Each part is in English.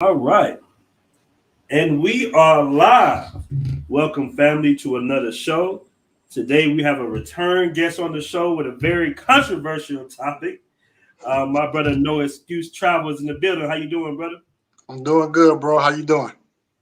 All right. And we are live. Welcome, family, to another show. Today, we have a return guest on the show with a very controversial topic. My brother, No Excuse Travels in the building. How you doing, brother? I'm doing good, bro. How you doing?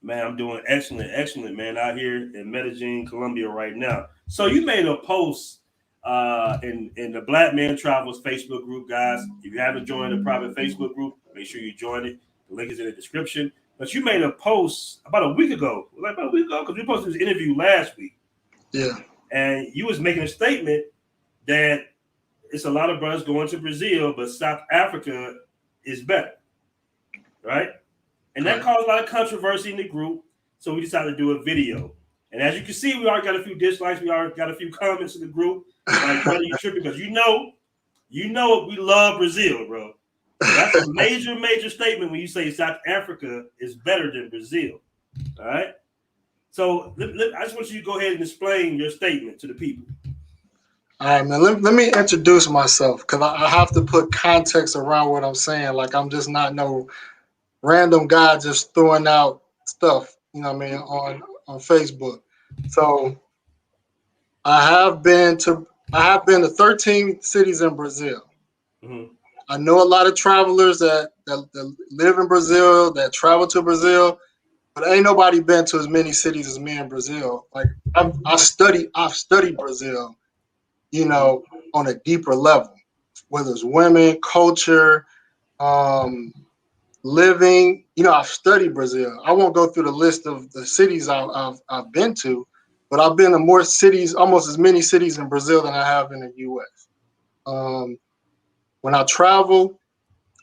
Man, I'm doing excellent, excellent, man, out here in Medellin, Colombia right now. So you made a post in the Blackmen Travels Facebook group, guys. If you haven't joined the private Facebook group, make sure you join it. The link is in the description. But you made a post about a week ago, because we posted this interview last week, Yeah. and you was making a statement that it's a lot of brothers going to Brazil, but South Africa is better, right? And that Right. caused a lot of controversy in the group. So we decided to do a video. And as you can see, we already got a few dislikes. We already got a few comments in the group. Like, brother, you tripping because you know we love Brazil, bro. So that's a major, major statement when you say South Africa is better than Brazil. All right. So I just want you to go ahead and explain your statement to the people. All right, man. Let me introduce myself because I have to put context around what I'm saying. Like I'm just not no random guy just throwing out stuff. You know what I mean on Facebook. So I have been to 13 cities in Brazil. Mm-hmm. I know a lot of travelers that live in Brazil that travel to Brazil, but ain't nobody been to as many cities as me in Brazil. Like I've studied Brazil, Mm-hmm. on a deeper level, whether it's women, culture, um, living. I've studied Brazil. I won't go through the list of the cities I've been to, but I've been to more cities, almost as many cities in Brazil than I have in the U.S. Um, when I travel,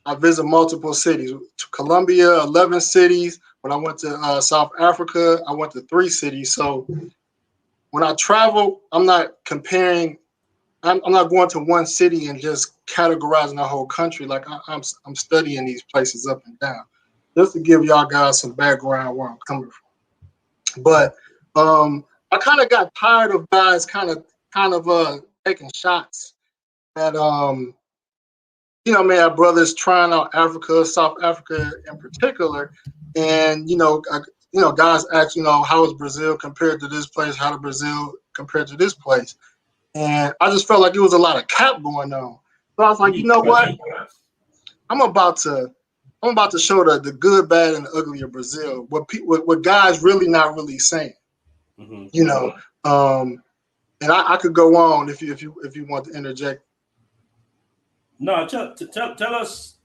I visit multiple cities. To Colombia, 11 cities. When I went to South Africa, I went to 3 cities. So when I travel, I'm not comparing. I'm not going to one city and just categorizing the whole country. Like I'm studying these places up and down, just to give y'all guys some background where I'm coming from. But I kind of got tired of guys kind of taking shots at man, our brothers trying out Africa, South Africa in particular, and guys ask, how is Brazil compared to this place? How did Brazil compared to this place? And I just felt like it was a lot of cap going on. So I was like, you know what? I'm about to I'm about to show the good, bad, and the ugly of Brazil. What guys really not really saying, Mm-hmm. you know. And I could go on if you want to interject. No, tell us,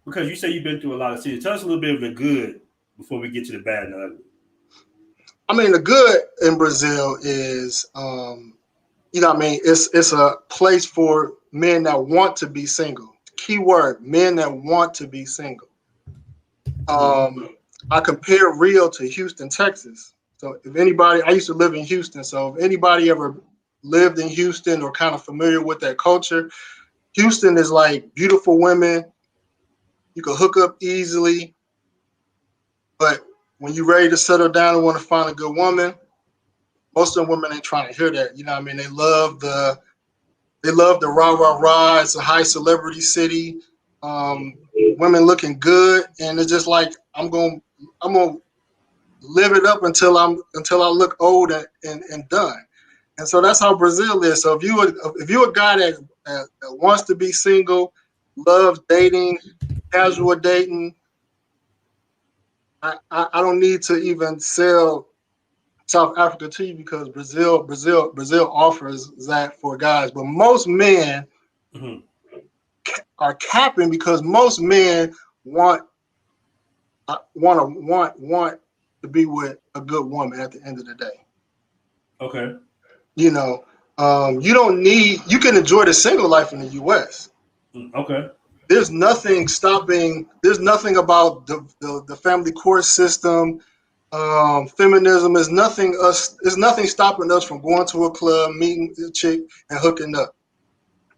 because you say you've been through a lot of cities. Tell us a little bit of the good before we get to the bad and the ugly. I mean, the good in Brazil is, what I mean, it's a place for men that want to be single. Keyword: men that want to be single. Mm-hmm. I compare Rio to Houston, Texas. So if anybody, I used to live in Houston. So if anybody ever lived in Houston or kind of familiar with that culture, Houston is like beautiful women. You can hook up easily, but when you're ready to settle down and want to find a good woman, most of the women ain't trying to hear that. You know what I mean? They love the rah rah rah. It's a high celebrity city. Um, Women looking good, and it's just like I'm gonna live it up until I look old and done. And so that's how Brazil is. So if you're a guy that wants to be single, loves dating, casual dating, I don't need to even sell South Africa to you because Brazil offers that for guys. But most men Mm-hmm. are capping because most men want want to be with a good woman at the end of the day. Okay. You know, you can enjoy the single life in the U.S. Okay. There's nothing about the family court system, feminism. Is nothing stopping us from going to a club, meeting a chick, and hooking up.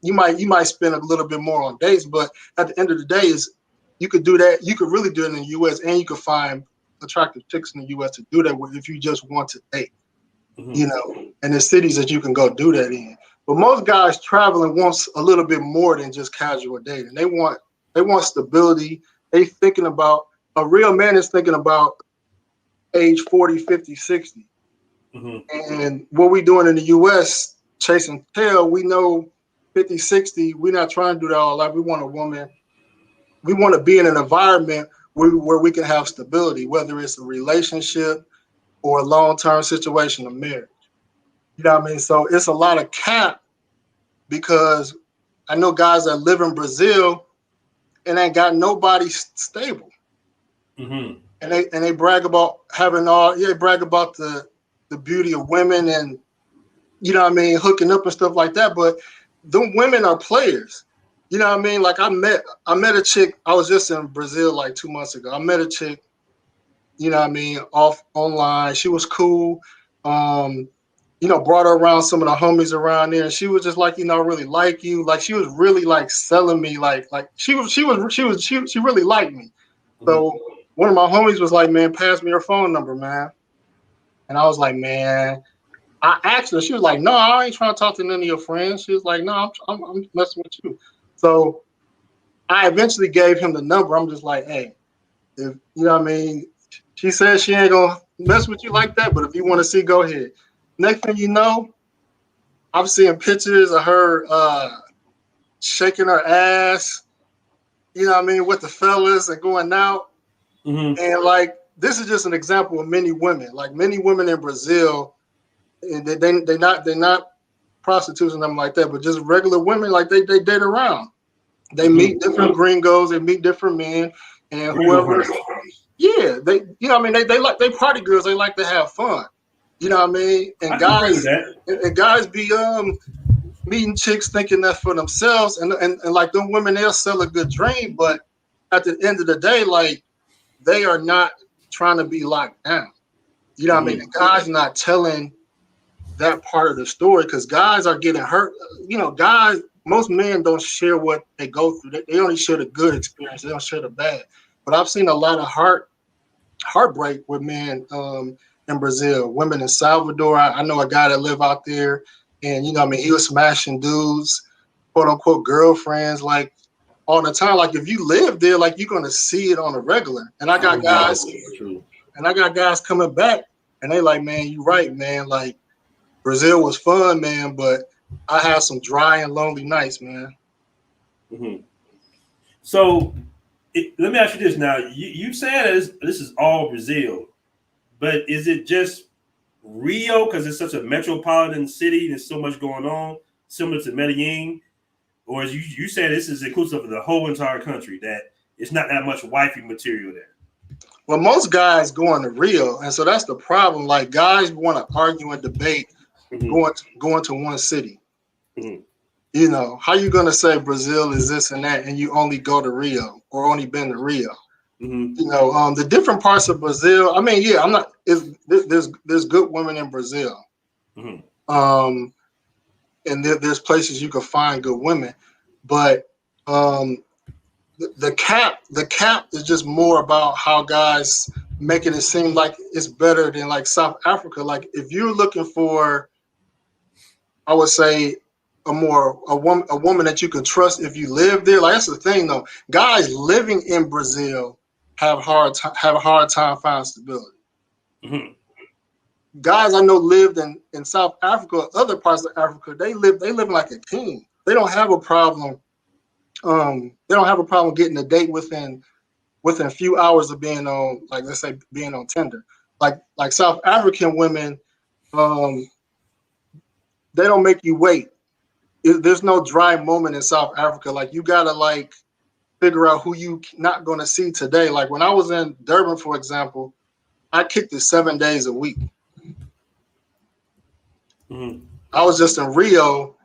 You might spend a little bit more on dates, but at the end of the day, is you could do that. You could really do it in the U.S. and you could find attractive chicks in the U.S. to do that with if you just want to date. Mm-hmm. And there's cities that you can go do that in. But most guys traveling wants a little bit more than just casual dating. They want stability. They thinking about a real man is thinking about age 40, 50, 60. And what we doing in the U.S. chasing tail, we know 50, 60, we're not trying to do that all life. We want a woman. We want to be in an environment where we can have stability, whether it's a relationship or a long-term situation of marriage. You know what I mean? So it's a lot of cap because I know guys that live in Brazil and ain't got nobody stable. And they brag about having they brag about the beauty of women and, you know what I mean, hooking up and stuff like that. But them women are players. You know what I mean? Like I met a chick. I was just in Brazil like 2 months ago. I met a chick, you know what I mean, online. She was cool. You know, brought her around some of the homies around there, and she was just like, you know, I really like you. Like she was really like selling me, like she really liked me. So one of my homies was like, man, pass me your phone number, man. And I was like, man, I asked her. She was like, no, I ain't trying to talk to none of your friends. She was like, no, I'm messing with you. So I eventually gave him the number. I'm just like, hey, if you know what I mean, she said she ain't gonna mess with you like that, but if you want to see, go ahead. Next thing you know, I'm seeing pictures of her shaking her ass, you know what I mean, with the fellas and going out. And like, this is just an example of many women. Like many women in Brazil, and they're not prostitutes and nothing like that, but just regular women, like they date around. They meet different gringos, they meet different men, and whoever. Yeah, they, you know what I mean, they party girls. They like to have fun. You know what I mean? And guys be meeting chicks thinking that for themselves, and like them women, they'll sell a good dream, but at the end of the day, like they are not trying to be locked down. You know what I mean? The guy's not telling that part of the story because guys are getting hurt. You know, guys, most men don't share what they go through. They only share the good experience. They don't share the bad. But I've seen a lot of heartbreak with men in Brazil, women in Salvador. I know a guy that live out there, and you know, I mean, he was smashing dudes, quote unquote, girlfriends, like all the time. Like if you live there, like you're gonna see it on a regular. And I got guys coming back, and they like, man, you right, man. Like Brazil was fun, man, but I had some dry and lonely nights, man. So let me ask you this now. You said this is all Brazil, but is it just Rio because it's such a metropolitan city? There's so much going on, similar to Medellin, or as you said, this is inclusive of the whole entire country. That it's not that much wifey material there. Well, most guys going to Rio, and so that's the problem. Like guys want to argue and debate going to one city. You know, how you gonna say Brazil is this and that, and you only go to Rio or only been to Rio? You know, the different parts of Brazil. I mean, yeah, I'm not. There's good women in Brazil, and there's places you can find good women, but the cap is just more about how guys making it seem like it's better than like South Africa. Like if you're looking for, I would say, a woman that you can trust if you live there. Like that's the thing though. Guys living in Brazil have a hard time finding stability. Guys I know lived in South Africa, other parts of Africa, they live like a king. They don't have a problem. They don't have a problem getting a date within a few hours of being on, like let's say being on Tinder. Like South African women, they don't make you wait. There's no dry moment in South Africa. Like you gotta like figure out who you not gonna see today. Like when I was in Durban, for example, I kicked it 7 days a week. I was just in Rio.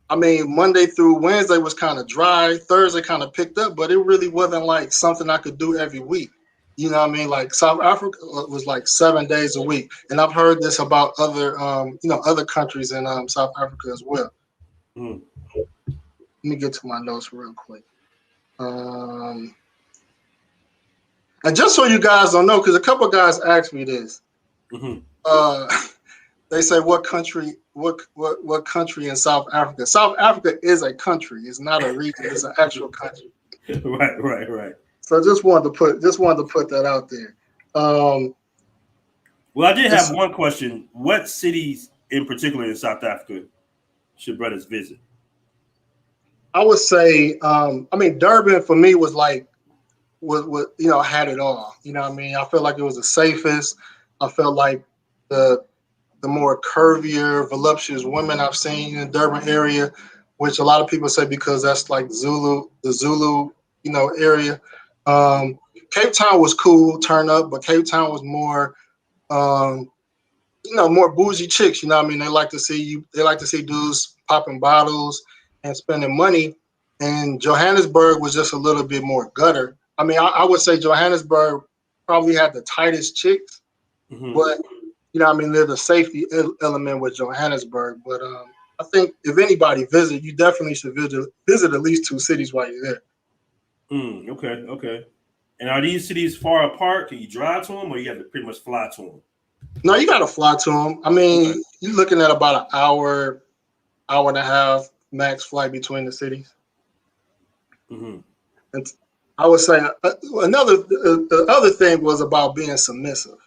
I mean, Monday through Wednesday was kind of dry. Thursday kind of picked up, but it really wasn't like something I could do every week. You know what I mean? Like South Africa was like 7 days a week. And I've heard this about other, other countries in South Africa as well. Let me get to my notes real quick. And just so you guys don't know, because a couple of guys asked me this. They say what country in South Africa? South Africa is a country. It's not a region. It's an actual country. Right. So just wanted to put that out there. Well, I did have one question. What cities in particular in South Africa should brothers visit? I would say, Durban for me was like, was had it all. You know what I mean? I felt like it was the safest. I felt like the more curvier, voluptuous women I've seen in the Durban area, which a lot of people say because that's like the Zulu, area. Cape Town was cool, turn up, but Cape Town was more, more bougie chicks. You know what I mean? They like to see dudes popping bottles and spending money. And Johannesburg was just a little bit more gutter. I mean, I would say Johannesburg probably had the tightest chicks, but there's a safety element with Johannesburg. But I think if anybody visit, you definitely should visit at least 2 cities while you're there. Okay. And are these cities far apart? Can you drive to them, or you have to pretty much fly to them? No, you got to fly to them. I mean, You're looking at about an hour and a half max flight between the cities. And I would say the other thing was about being submissive.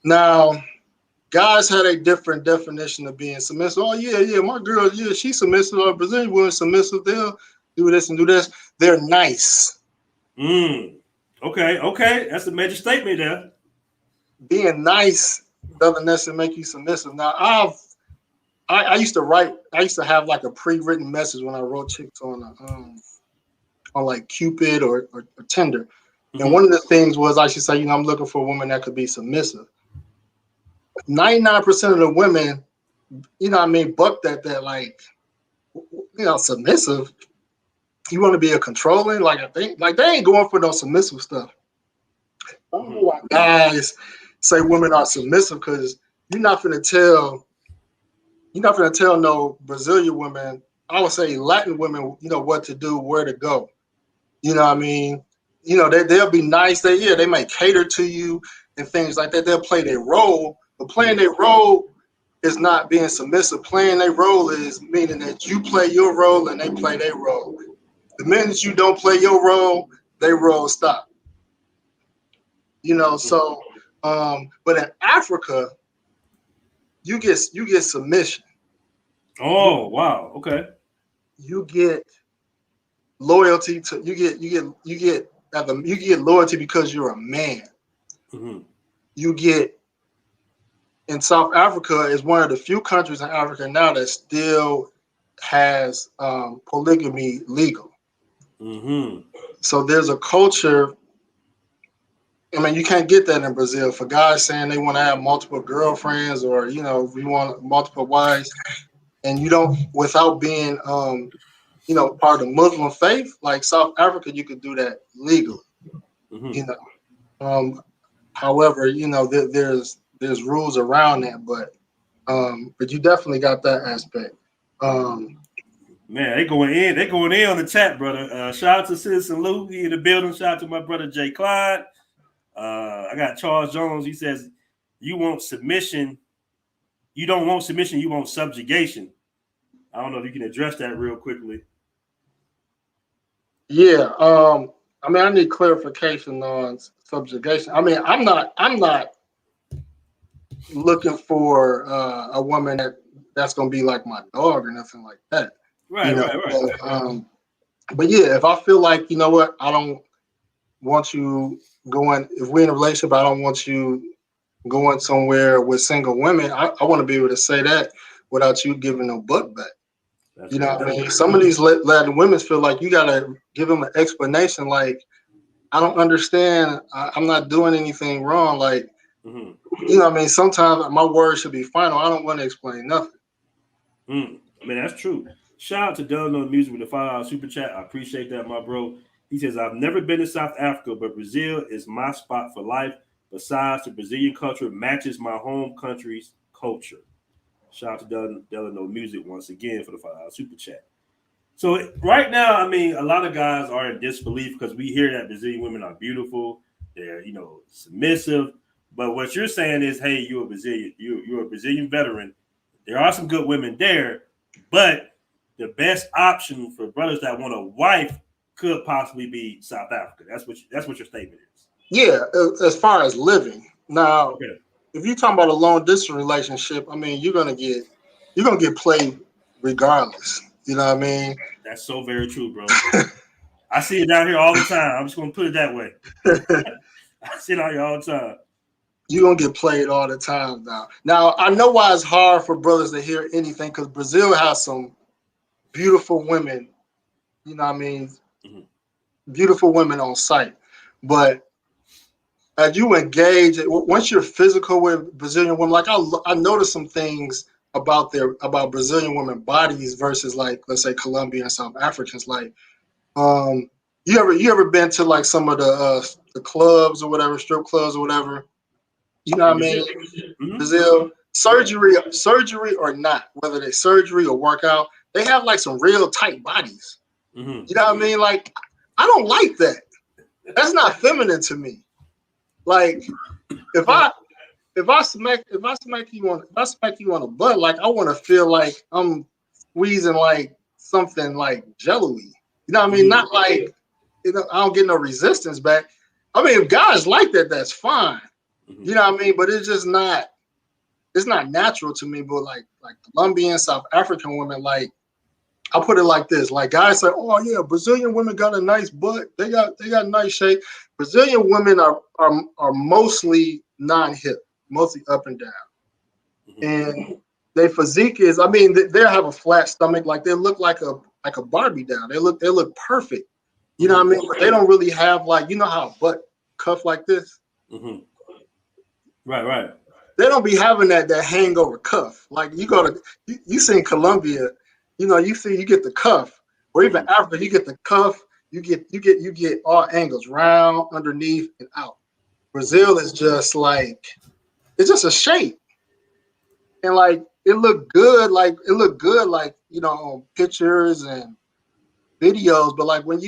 Now, guys had a different definition of being submissive. Oh yeah, my girl, she's submissive. Or Brazilian women submissive. They'll do this and do this. They're nice. Okay. That's a major statement there. Being nice doesn't necessarily make you submissive. Now, I used to have like a pre-written message when I wrote chicks on like Cupid or Tinder. And one of the things was I should say, I'm looking for a woman that could be submissive. 99% of the women, bucked at that, like, submissive. You want to be a controlling, like I think, like they ain't going for no submissive stuff. I don't know why guys say women are submissive, because you're not gonna tell no Brazilian women, I would say Latin women, what to do, where to go. You know what I mean? They'll be nice. They might cater to you and things like that. They'll play their role, but playing their role is not being submissive. Playing their role is meaning that you play your role and they play their role. The minute you don't play your role, their role stop. So but in Africa, you get submission. Oh, wow. Okay. You get loyalty to you get loyalty because you're a man. You get, in South Africa is one of the few countries in Africa now that still has polygamy legal. So there's a culture. I mean, you can't get that in Brazil. For guys saying they want to have multiple girlfriends, or we want multiple wives, and you don't, without being part of the Muslim faith, like South Africa, you could do that legally. However, there's rules around that, but you definitely got that aspect. Man, they going in on the chat, brother. Shout out to Citizen Lou, he in the building. Shout out to my brother Jay Clyde. I got Charles Jones. He says, "You want submission. You don't want submission. You want subjugation." I don't know if you can address that real quickly. Yeah. I need clarification on subjugation. I mean, I'm not looking for a woman that's going to be like my dog or nothing like that. Right. But yeah, if I feel like, I don't want you going, if we're in a relationship, I don't want you going somewhere with single women. I want to be able to say that without you giving no butt back. What I mean? Some of these Latin women feel like you got to give them an explanation. Like, I don't understand. I'm not doing anything wrong. Like, sometimes my words should be final. I don't want to explain nothing. That's true. Shout out to Delano Music with the $5 super chat. I appreciate that, my bro. He says, I've never been to South Africa, but Brazil is my spot for life. Besides, the Brazilian culture matches my home country's culture. Shout out to Delano Music once again for the $5 super chat. So right now, a lot of guys are in disbelief because we hear that Brazilian women are beautiful. They're, submissive. But what you're saying is, hey, you're a Brazilian veteran. There are some good women there, but the best option for brothers that want a wife could possibly be South Africa. That's what your statement is. Yeah, as far as living. Now, Okay. if you're talking about a long distance relationship, I mean, you're gonna get played regardless. You know what I mean? That's so very true, bro. I see it down here all the time. I'm just gonna put it that way. I see it out here all the time. You're gonna get played all the time now. Now, I know why it's hard for brothers to hear anything, because Brazil has some beautiful women, you know what I mean? Mm-hmm. Beautiful women on site. But as you engage, once you're physical with Brazilian women, like I noticed some things about Brazilian women bodies versus, like, let's say Colombian and South Africans. Like, you ever been to like some of the clubs or whatever, strip clubs or whatever? You know what I mean? Mm-hmm. Brazil, surgery or not, whether they surgery or workout, they have like some real tight bodies. Mm-hmm. You know what I mean? Like, I don't like that. That's not feminine to me. Like, if I smack you on the butt, like, I want to feel like I'm squeezing like something like jello-y. You know what I mean? Mm-hmm. Not like, I don't get no resistance back. I mean, if guys like that, that's fine. Mm-hmm. You know what I mean? But it's just not. It's not natural to me. But like Colombian, South African women, like, I'll put it like this: like, guys say, "Oh yeah, Brazilian women got a nice butt. They got nice shape." Brazilian women are mostly non-hip, mostly up and down, Mm-hmm. and their physique is. I mean, they have a flat stomach, like they look like a Barbie doll. They look perfect. You know what I mean? But they don't really have, like, you know how a butt cuff like this. Mm-hmm. Right. They don't be having that hangover cuff. Like, you see in Colombia, you get the cuff, or even Africa, you get the cuff. You get all angles, round, underneath, and out. Brazil is just like, it's just a shape, and like it looked good, like on pictures and videos. But like when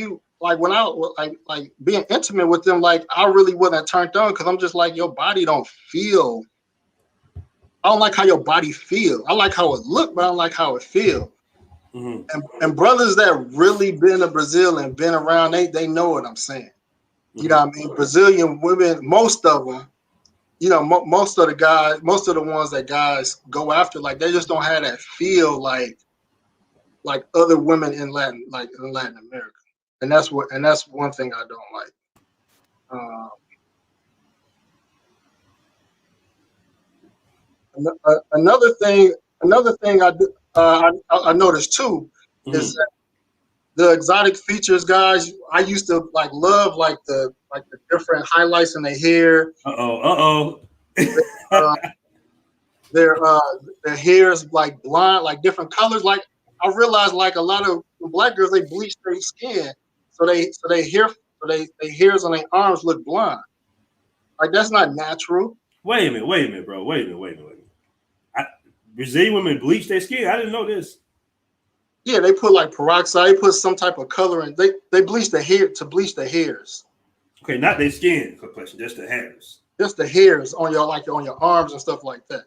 I being intimate with them, like, I really wasn't turned on, because I'm just like, your body don't feel. I don't like how your body feel. I like how it look, but I don't like how it feel. Mm-hmm. And brothers that really been to Brazil and been around, they know what I'm saying. Mm-hmm. You know what I mean? Brazilian women, most of them, most of the ones that guys go after, like, they just don't have that feel like other women in Latin America. And that's one thing I don't like. Another thing I noticed too is that the exotic features, guys. I used to love the different highlights in their hair. Their hair is like blonde, like different colors. Like, I realized, like, a lot of black girls, they bleach their skin, so they hairs on their arms look blonde. Like, that's not natural. Wait a minute, bro. Wait a minute. Brazilian women bleach their skin. I didn't know this. Yeah, they put like peroxide. They put some type of color in. They bleach the hair to bleach the hairs. Okay, not their skin complexion, just the hairs. Just the hairs on your arms and stuff like that.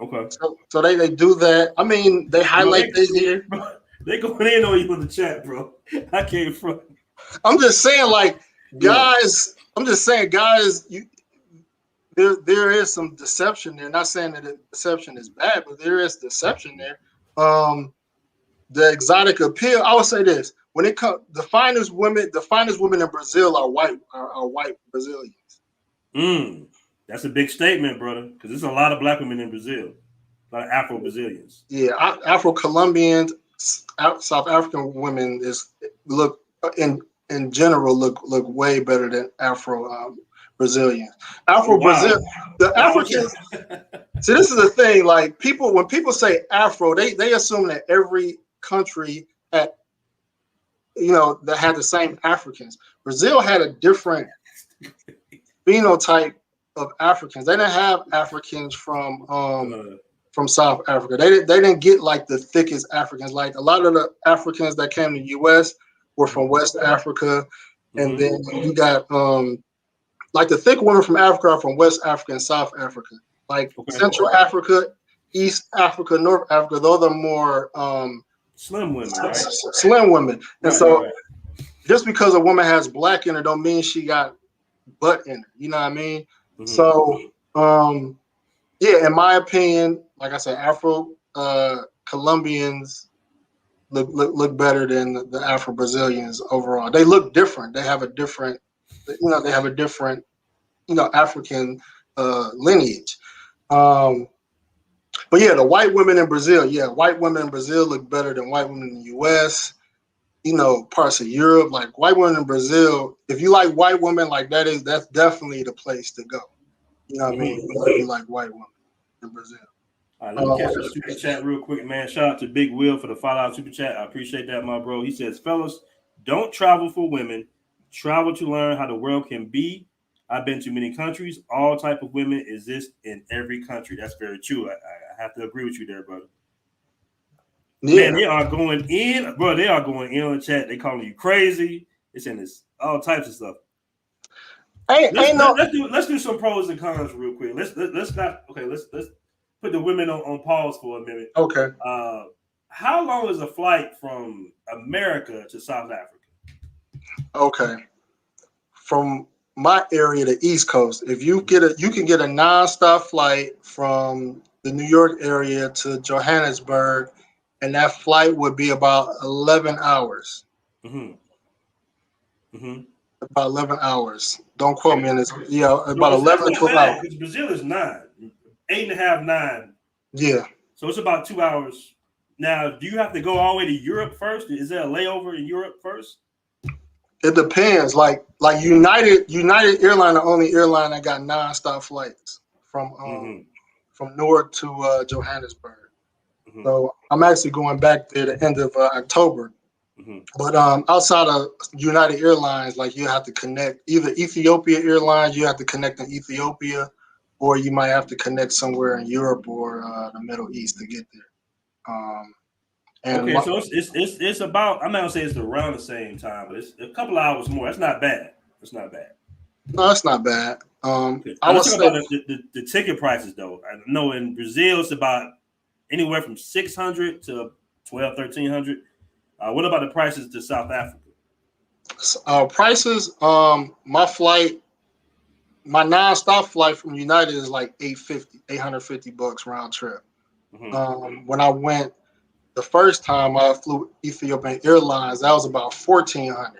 Okay. So they do that. I mean, they highlight their hair. They going in on you in the chat, bro. I can't front. I'm just saying, like, guys. I'm just saying, guys. There is some deception there. Not saying that the deception is bad, but there is deception there. The exotic appeal. I would say this: when it comes, the finest women in Brazil are white Brazilians. That's a big statement, brother, because there's a lot of black women in Brazil, a lot of Afro-Brazilians. Yeah, Afro-Colombians, South African women look in general look way better than Afro-Brazilians. Afro-Brazil, the Africans. See, this is the thing. Like, when people say Afro, they assume that every country that had the same Africans. Brazil had a different phenotype of Africans. They didn't have Africans from South Africa. They didn't get like the thickest Africans. Like, a lot of the Africans that came to the U.S. were from West Africa, and then you got like the thick women from Africa are from West Africa and South Africa. Like, Central Africa, East Africa, North Africa, those are more slim women, right? Slim women. And just because a woman has black in her don't mean she got butt in her. You know what I mean? Mm-hmm. So, yeah, in my opinion, like I said, Afro Colombians look better than the Afro Brazilians overall. They look different. They have a different, African lineage. But yeah, the white women in Brazil, white women in Brazil look better than white women in the U.S. Parts of Europe, like white women in Brazil. If you like white women, like that's definitely the place to go. You know what I mean? If you like white women in Brazil. All right, let me catch the super chat real quick, man. Shout out to Big Will for the $5 super chat. I appreciate that, my bro. He says, fellas, don't travel for women. Travel to learn how the world can be. I've been to many countries. All type of women exist in every country. That's very true. I have to agree with you there, brother. Yeah. Man, they are going in, bro. They are going in on the chat. They calling you crazy. It's in this all types of stuff. Let's do some pros and cons real quick. Let's put the women on pause for a minute. Okay. How long is a flight from America to South Africa? Okay. From my area, the East Coast, if you can get a nonstop flight from the New York area to Johannesburg, and that flight would be about 11 hours. Mm-hmm. Mm-hmm. About 11 hours. Don't quote me on this. Yeah, about 11 to 12 hours. Because Brazil is 9, 8.5, 9. Yeah. So it's about 2 hours. Now, do you have to go all the way to Europe first? Is there a layover in Europe first? It depends. Like United Airlines, the only airline that got nonstop flights from Newark to Johannesburg. Mm-hmm. So I'm actually going back there the end of October. Mm-hmm. But outside of United Airlines, like you have to connect either Ethiopia Airlines, you have to connect in Ethiopia, or you might have to connect somewhere in Europe or the Middle East to get there. So it's about, I'm not gonna say it's around the same time, but it's a couple hours more. That's not bad. It's not bad. No, that's not bad. Okay. Let's talk about the ticket prices though. I know in Brazil it's about anywhere from $600 to $1,200-$1,300. What about the prices to South Africa? Prices. My nonstop flight from United is like $850 round trip. Mm-hmm. When I went the first time, I flew Ethiopian Airlines. That was about $1,400.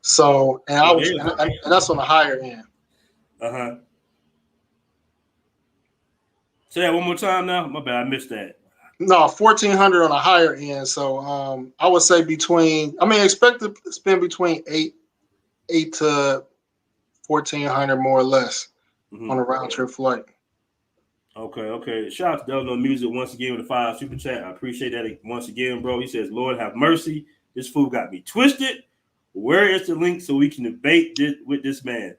So, and that's on the higher end. Say that one more time now. My bad, I missed that. No, $1,400 on the higher end. So I would say expect to spend between $8 to $1,400 more or less on a round trip flight. Okay. Shout out to Delano Music once again with the $5 super chat. I appreciate that once again, bro. He says, Lord have mercy. This fool got me twisted. Where is the link so we can debate with this man?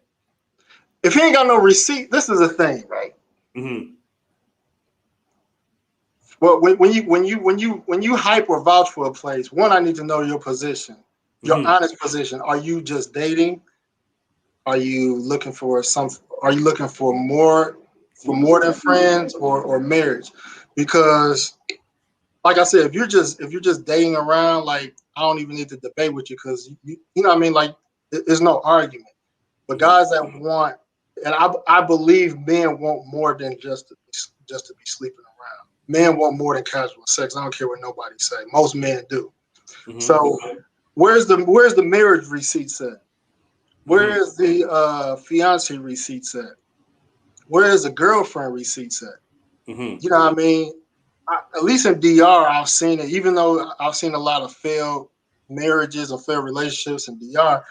If he ain't got no receipt, this is a thing, right? Mm-hmm. Well, when you hype or vouch for a place, one, I need to know your position, your honest position. Are you just dating? Are you looking for more than friends or marriage? Because, like I said, if you're just dating around, like I don't even need to debate with you because you know what I mean. Like there's no argument. But guys that want, and I believe men want more than just to be sleeping around. Men want more than casual sex. I don't care what nobody say. Most men do. Mm-hmm. So where's the marriage receipts at? Where is the fiance receipts at? Where is the girlfriend receipts at? Mm-hmm. You know what I mean? At least in DR, I've seen it. Even though I've seen a lot of failed marriages or failed relationships in DR,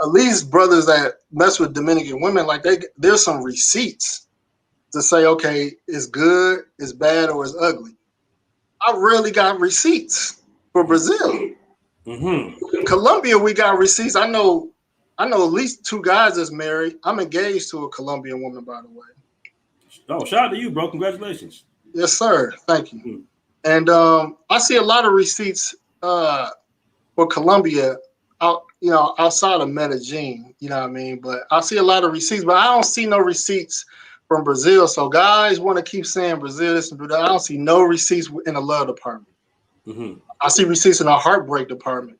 at least brothers that mess with Dominican women, like there's some receipts to say, okay, it's good, it's bad, or it's ugly. I rarely got receipts for Brazil. Mm-hmm. Colombia, we got receipts. I know at least 2 guys that's married. I'm engaged to a Colombian woman, by the way. Oh, shout out to you, bro. Congratulations. Yes, sir. Thank you. Mm-hmm. And I see a lot of receipts for Colombia outside of Medellin, you know what I mean? But I see a lot of receipts, but I don't see no receipts from Brazil. So guys want to keep saying Brazil, this and Brazil. I don't see no receipts in the love department. Mm-hmm. I see receipts in the heartbreak department.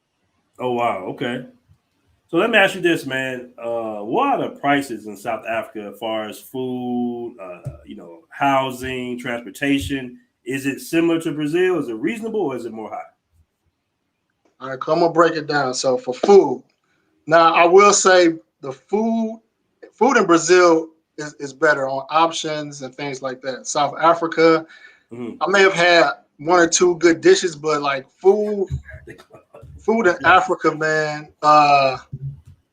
Oh, wow. Okay. So let me ask you this, man. What are the prices in South Africa as far as food, housing, transportation? Is it similar to Brazil? Is it reasonable or is it more high? All right, I'm gonna break it down. So for food, now I will say the food in Brazil is better on options and things like that. South Africa, Mm-hmm. I may have had one or two good dishes, but like food in Africa, man,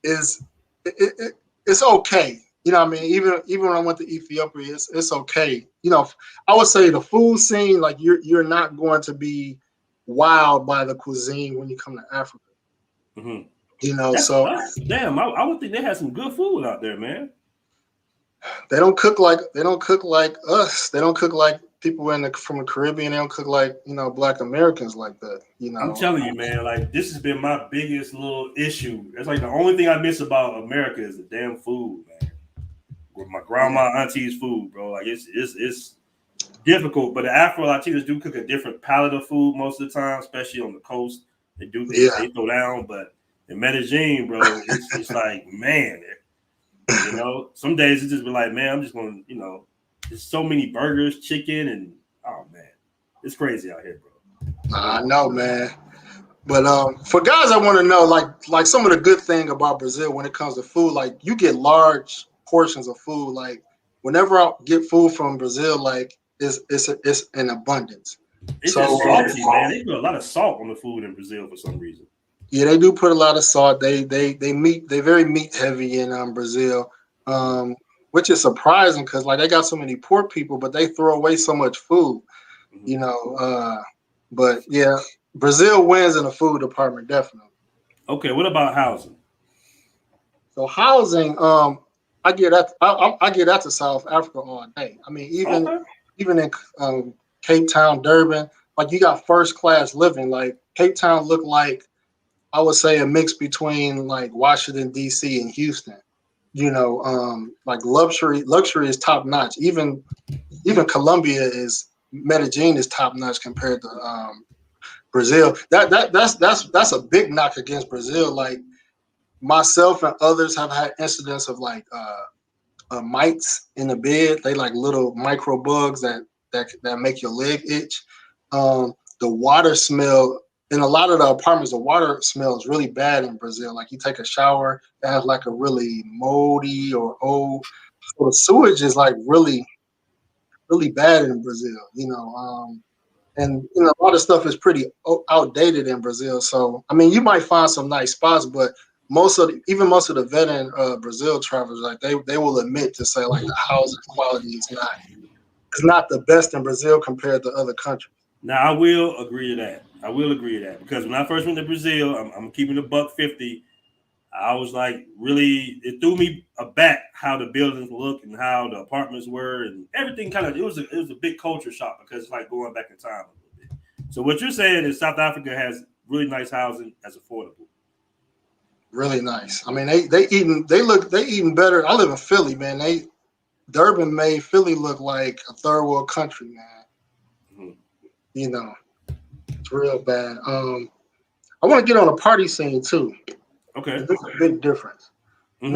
is it's okay. You know what I mean? Even when I went to Ethiopia, it's okay. You know, I would say the food scene, like you're not going to be wowed by the cuisine when you come to Africa. Mm-hmm. You know, That's so us. Damn, I would think they had some good food out there, man. they don't cook like us. They don't cook like people from the Caribbean. They don't cook like Black Americans like that. You I'm know, telling you, man, like this has been my biggest little issue. It's like the only thing I miss about America is the damn food, man. With my grandma, auntie's food, bro. Like it's difficult, but the Afro Latinos do cook a different palette of food most of the time, especially on the coast. They throw down, but in Medellin, bro, it's like, man, some days it just be like, man, I'm just going, there's so many burgers, chicken, and oh man, it's crazy out here, bro. I know, man. But for guys, I want to know, like some of the good thing about Brazil when it comes to food, like you get large portions of food. Like whenever I get food from Brazil, like it's in abundance. It's So just salty, man. They put a lot of salt on the food in Brazil for some reason. yeah, they do put a lot of salt. They they're very meat heavy in Brazil, which is surprising because like they got so many poor people, but they throw away so much food. Mm-hmm. You know, but yeah, Brazil wins in the food department definitely. Okay, what about housing? So housing, I get that. I get that to South Africa all day. I mean, Okay. even in Cape Town, Durban, like you got first class living. Like Cape Town look like I would say a mix between like Washington D.C. and Houston. You know, like luxury is top notch. Even Colombia is Medellin is top notch compared to Brazil. That's a big knock against Brazil. Like myself and others have had incidents of like mites in the bed. They like little micro bugs that make your leg itch. The water smell in a lot of the apartments. The water smell is really bad in Brazil. Like you take a shower, it has like a really moldy or old. So the sewage is like really bad in Brazil. And a lot of stuff is pretty outdated in Brazil. So I mean, you might find some nice spots, but most of the veteran Brazil travelers, like they will admit to say like the housing quality is not the best in Brazil compared to other countries. Now I will agree to that. I will agree to that because when I first went to Brazil, I'm keeping a $150. I was like, really, it threw me aback how the buildings look and how the apartments were and everything. It was a big culture shock because it's like going back in time a little bit. So what you're saying is South Africa has really nice housing that's affordable. Really nice. I mean, they eating better. I live in Philly, man. Durban made Philly look like a third world country, man. Mm-hmm. It's real bad. I want to get on a party scene too. Okay. There's a big difference. Mm-hmm.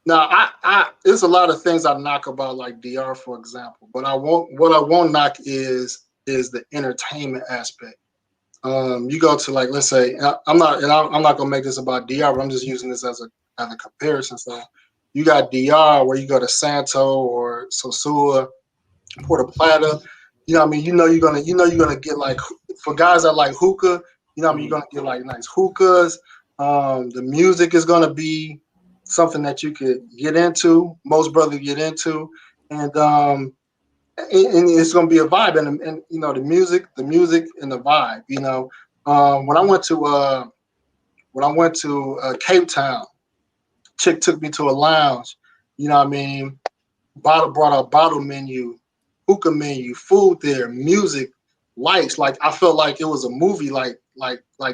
Now, there's a lot of things I knock about like DR, for example, but what I won't knock is the entertainment aspect. You go to like, let's say, I'm not gonna make this about DR, but I'm just using this as a comparison. So you got DR where you go to Santo or Sosua, Puerto Plata. You know what I mean? You're gonna get like for guys that like hookah, you know what I mean, you're gonna get like nice hookahs. The music is gonna be something that you could get into, most brothers get into, and it's gonna be a vibe and the music and the vibe. When I went to Cape Town, chick took me to a lounge. You know what I mean? Brought a bottle menu, hookah menu, food there, music, lights. Like I felt like it was a movie, like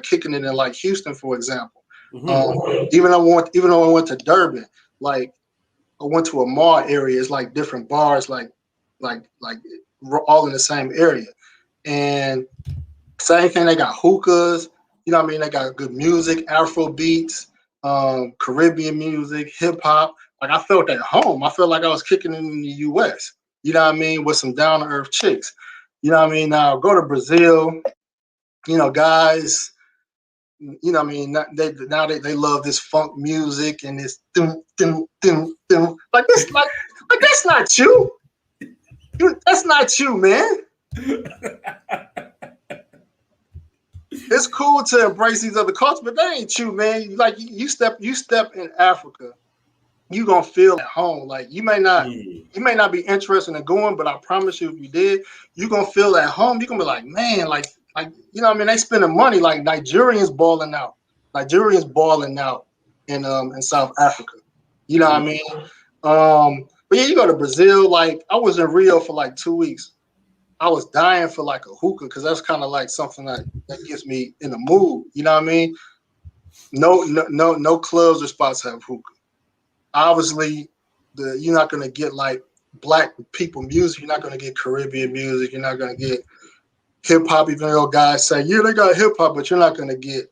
kicking it in like Houston, for example. Mm-hmm. Even though I went to Durban, like I went to a mall area. It's like different bars, like all in the same area. And same thing, they got hookahs. You know what I mean? They got good music, Afro beats, Caribbean music, hip hop. Like I felt at home. I felt like I was kicking in the US. You know what I mean? With some down to earth chicks. You know what I mean? Now go to Brazil. You know, guys. You know what I mean? They love this funk music and this dum dum dum dum. Like this, like that's not you. That's not you, man. It's cool to embrace these other cultures, but that ain't you, man. Like you step in Africa, you gonna feel at home. Like you may not be interested in going, but I promise you, if you did, you gonna feel at home. You gonna be like, man, like you know what I mean? They spending money. Like Nigerians balling out. Nigerians balling out in South Africa. You know what I mean? But yeah, you go to Brazil. Like I was in Rio for like 2 weeks. I was dying for like a hookah because that's kind of like something that gets me in the mood. You know what I mean? No clubs or spots have hookah. Obviously, you're not gonna get like black people music. You're not gonna get Caribbean music. You're not gonna get hip hop. Even though guys say, yeah, they got hip hop, but you're not gonna get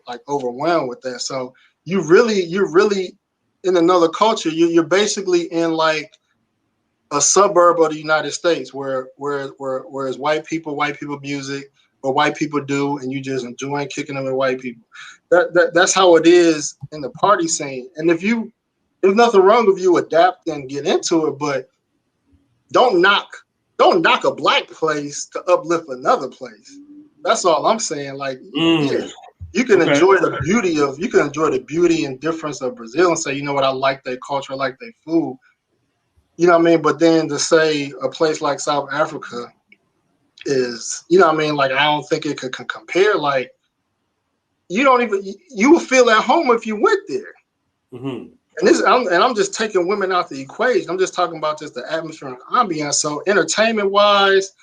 like overwhelmed with that. So you're really in another culture. You're basically in like a suburb of the United States where it's white people music, or white people do, and you just enjoying kicking them with white people. That's how it is in the party scene. And there's nothing wrong if you adapt and get into it, but don't knock a black place to uplift another place. That's all I'm saying. Like yeah, you can enjoy the beauty and difference of Brazil and say, you know what, I like their culture, I like their food. You know what I mean? But then to say a place like South Africa is, you know what I mean? Like, I don't think it could compare. Like, you will feel at home if you went there. And I'm just taking women out the equation. I'm just talking about just the atmosphere and ambiance. So entertainment wise,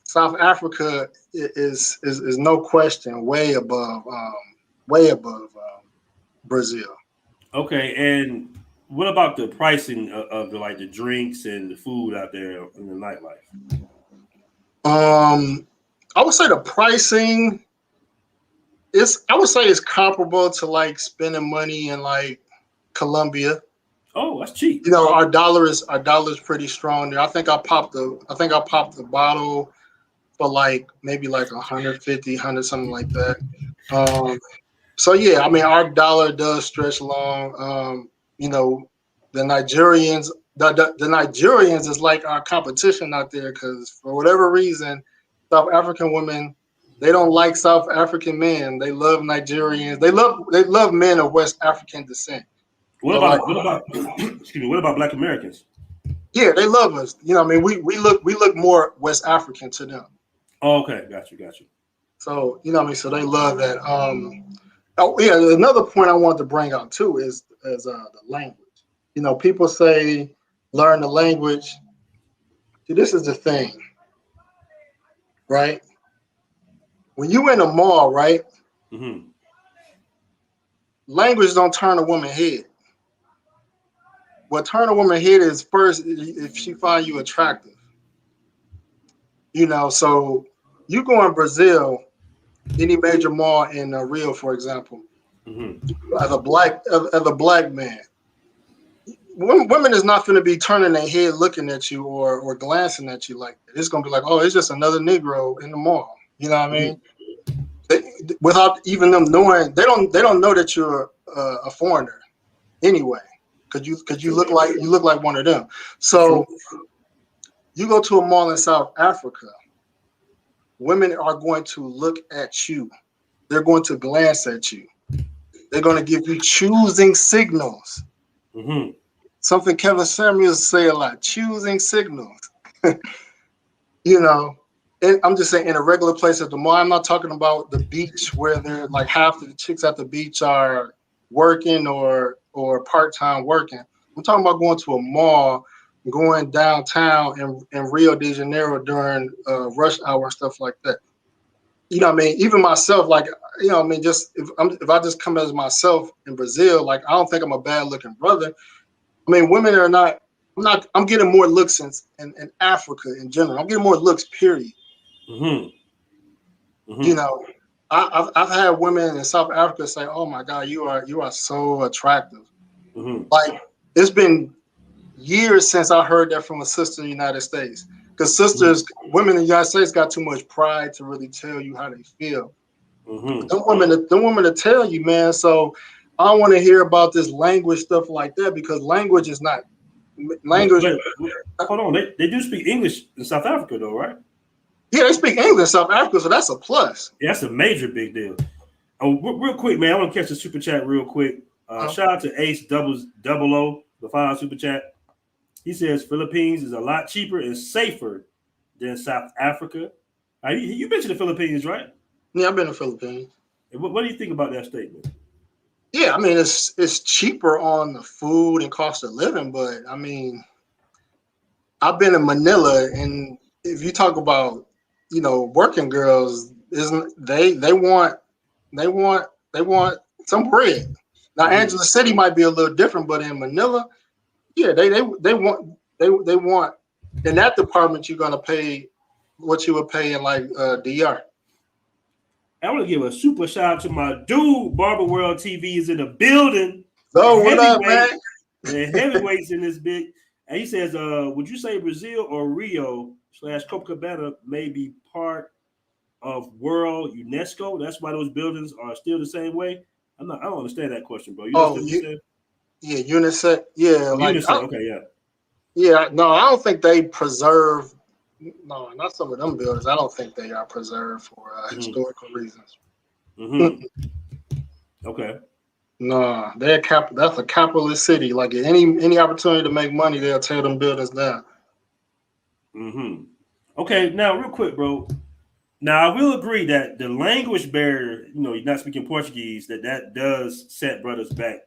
South Africa is no question way above Brazil. Okay, and what about the pricing of the drinks and the food out there in the nightlife? I would say the pricing it's comparable to like spending money in like Colombia. Oh, that's cheap. You know, our dollar is pretty strong there. I think I popped the bottle for like maybe like 150, 100, something like that. So yeah, I mean our dollar does stretch long. You know, the Nigerians is like our competition out there because for whatever reason, South African women, they don't like South African men. They love Nigerians. They love men of West African descent. What about excuse me? What about Black Americans? Yeah, they love us. You know, what I mean, we look more West African to them. Oh, okay, got you. So you know, what I mean, so they love that. Oh yeah, another point I want to bring out too is the language. You know, people say learn the language. See, this is the thing, right? When you in a mall, right? Language don't turn a woman head. What turn a woman head is first if she find you attractive. You know, so you go in Brazil, any major mall in Rio, for example, as a black man, women is not going to be turning their head looking at you or glancing at you like that. It's going to be like, oh, it's just another Negro in the mall. You know what I mean? Without even them knowing, they don't know that you're a foreigner anyway, because you look like one of them. So you go to a mall in South Africa, women are going to look at you. They're going to glance at you. They're going to give you choosing signals. Something Kevin Samuels say a lot, choosing signals. You know, and I'm just saying in a regular place at the mall, I'm not talking about the beach where they're like half of the chicks at the beach are working or part-time working. I'm talking about going to a mall, going downtown in Rio de Janeiro during rush hour and stuff like that. You know what I mean? Even myself, like, you know what I mean? Just if I just come as myself in Brazil, like, I don't think I'm a bad looking brother. I mean, women are not, I'm getting more looks in Africa in general. I'm getting more looks, period. You know, I've had women in South Africa say, "Oh my God, you are so attractive." Like it's been years since I heard that from a sister in the United States. Because women in the United States got too much pride to really tell you how they feel. Them women to tell you, man. So I don't want to hear about this language stuff like that because language is not language. Wait, hold on, they do speak English in South Africa though, right? Yeah, they speak English in South Africa, so that's a plus. Yeah, that's a major big deal. Oh, real quick, man, I want to catch the super chat real quick. Shout out to Ace Double O, the $5 super chat. He says Philippines is a lot cheaper and safer than South Africa. You mentioned the Philippines, right? Yeah, I've been to the Philippines. And what do you think about that statement? Yeah, I mean it's cheaper on the food and cost of living, but I mean, I've been in Manila, and if you talk about working girls, isn't they want some bread. Now Angeles City might be a little different, but in Manila, yeah, they want in that department you're gonna pay what you would pay in like DR. I want to give a super shout out to my dude. Barber World TV is in the building. Oh, what up, man? The heavyweights in this big. And he says, would you say Brazil or Rio / Copacabana may be part of World UNESCO? That's why those buildings are still the same way. I don't understand that question, bro. You understand what you're saying? Yeah, UNICEF. Yeah, UNICEF. Okay, yeah. Yeah, no, I don't think they preserve. No, not some of them buildings. I don't think they are preserved for historical reasons. Okay. No, that's a capitalist city. Like any opportunity to make money, they'll tear them buildings down. Okay, now real quick, bro. Now I will agree that the language barrier, you're not speaking Portuguese, that does set brothers back.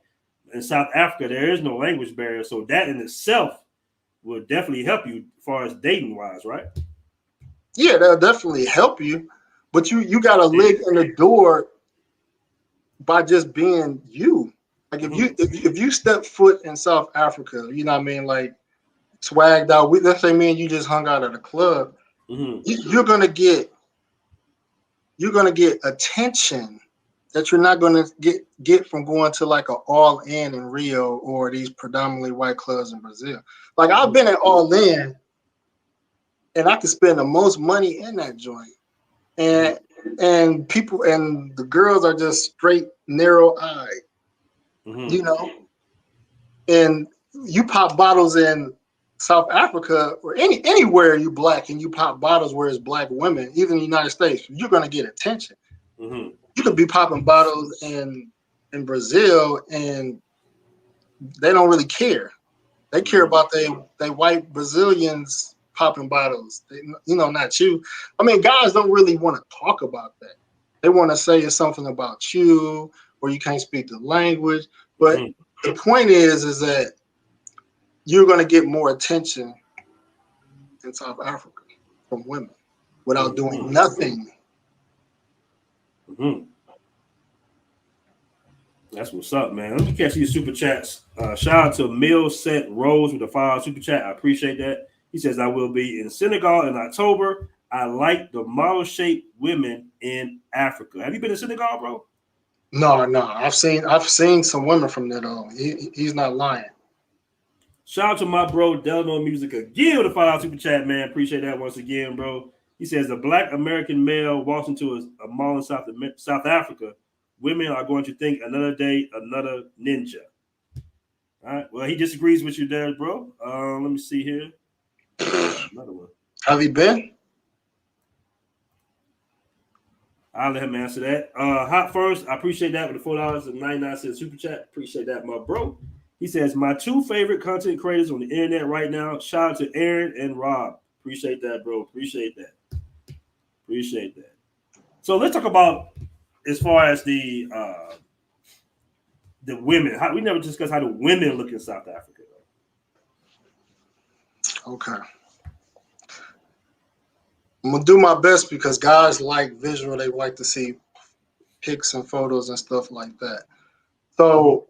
In South Africa, there is no language barrier, so that in itself will definitely help you as far as dating wise, right? Yeah, that'll definitely help you, but you got a leg in the door by just being you. Like if you step foot in South Africa, you know what I mean, like swagged out. Let's say me and you just hung out at a club. You're gonna get attention that you're not gonna get from going to like an All In Rio or these predominantly white clubs in Brazil. Like I've been at All In, and I could spend the most money in that joint, and people and the girls are just straight narrow eyed, and you pop bottles in South Africa or anywhere you black and you pop bottles where it's black women, even in the United States, you're gonna get attention. You could be popping bottles in Brazil and they don't really care. They care about they white Brazilians popping bottles. Not you. I mean, guys don't really want to talk about that. They want to say it's something about you or you can't speak the language. But the point is that you're going to get more attention in South Africa from women without doing nothing. That's what's up, man. Let me catch these super chats. Shout out to Mill Set Rose with the $5 super chat. I appreciate that. He says, I will be in Senegal in October. I like the model-shaped women in Africa. Have you been to Senegal, bro? No. I've seen some women from there, though. He's not lying. Shout out to my bro, Delano Music again with the $5 super chat, man. Appreciate that once again, bro. He says, a black American male walks into a mall in South Africa. Women are going to think another day, another ninja. All right. Well, he disagrees with you there, bro. Let me see here. Another one. Have you been? I'll let him answer that. Hot First, I appreciate that with the $4.99 super chat. Appreciate that, my bro. He says, my two favorite content creators on the internet right now. Shout out to Aaron and Rob. Appreciate that, bro. Appreciate that. So let's talk about as far as the women. We never discussed how the women look in South Africa. Okay. I'm gonna do my best because guys like visual. They like to see pics and photos and stuff like that. So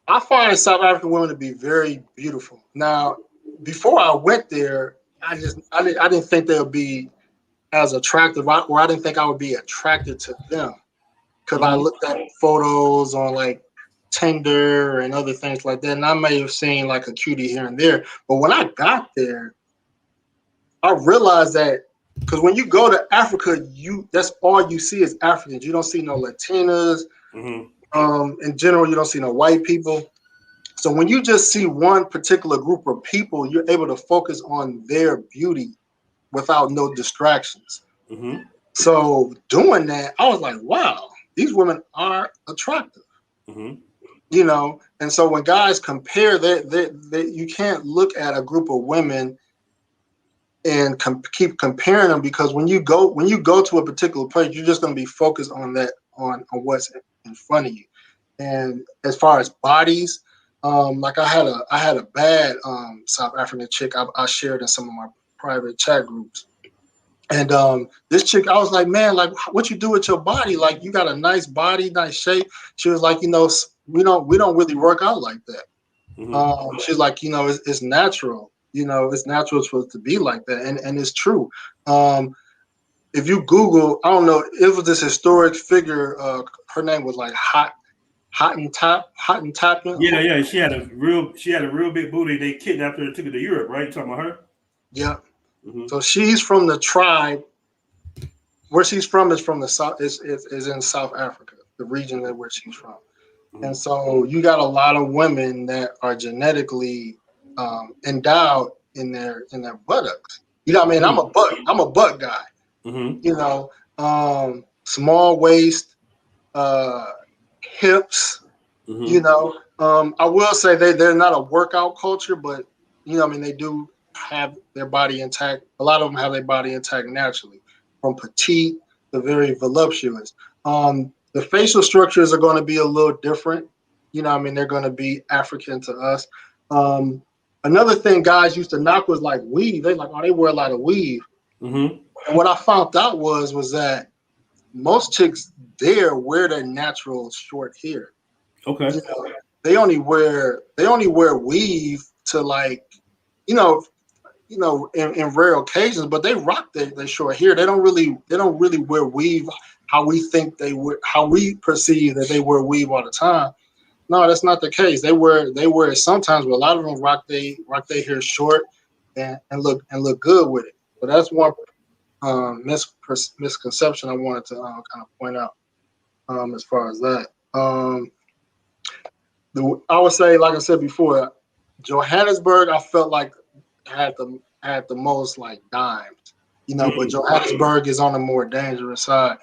I find South African women to be very beautiful. Now, before I went there, I didn't think they would be as attractive, or I didn't think I would be attracted to them because I looked at photos on like Tinder and other things like that, and I may have seen like a cutie here and there. But when I got there, I realized that because when you go to Africa, that's all you see is Africans. You don't see no Latinas. In general, you don't see no white people. So when you just see one particular group of people, you're able to focus on their beauty without no distractions. So doing that, I was like, wow, these women are attractive. You know, and so when guys compare that, you can't look at a group of women and keep comparing them, because when you go to a particular place, you're just going to be focused on that, on what's in front of you. And as far as bodies, like I had a bad South African chick I shared in some of my private chat groups. And this chick, I was like, man, like, what you do with your body? Like, you got a nice body, nice shape. She was like, you know, we don't really work out like that. She's like, you know, it's natural. You know, it's natural for it to be like that, and it's true. If you Google, I don't know, it was this historic figure. Her name was like Hottentot. Yeah. She had a real big booty. They kidnapped her and took her to Europe, right? You talking about her? Yeah. So she's from the tribe. Where she's from is from the south. Is in South Africa, the region where she's from. And so you got a lot of women that are genetically endowed in their buttocks. You know what I mean? I'm a butt guy. You know, small waist, hips. You know, I will say they're not a workout culture, but you know, I mean, they do have their body intact. A lot of them have their body intact naturally, from petite to very voluptuous. The facial structures are going to be a little different. You know, I mean, they're going to be African to us. Another thing guys used to knock was like weave. They like, oh, they wear a lot of weave. And what I found out was that most chicks there wear their natural short hair. Okay. You know, they only wear weave to, like, you know, in rare occasions, but they rock their short hair. They don't really wear weave how we think they would, how we perceive that they wear weave all the time. No, that's not the case. They wear it sometimes, but a lot of them rock their hair short and look good with it. But that's one misconception I wanted to kind of point out as far as that. I would say, like I said before, Johannesburg, I felt like had the most like dimes, you know, but Johannesburg is on the more dangerous side.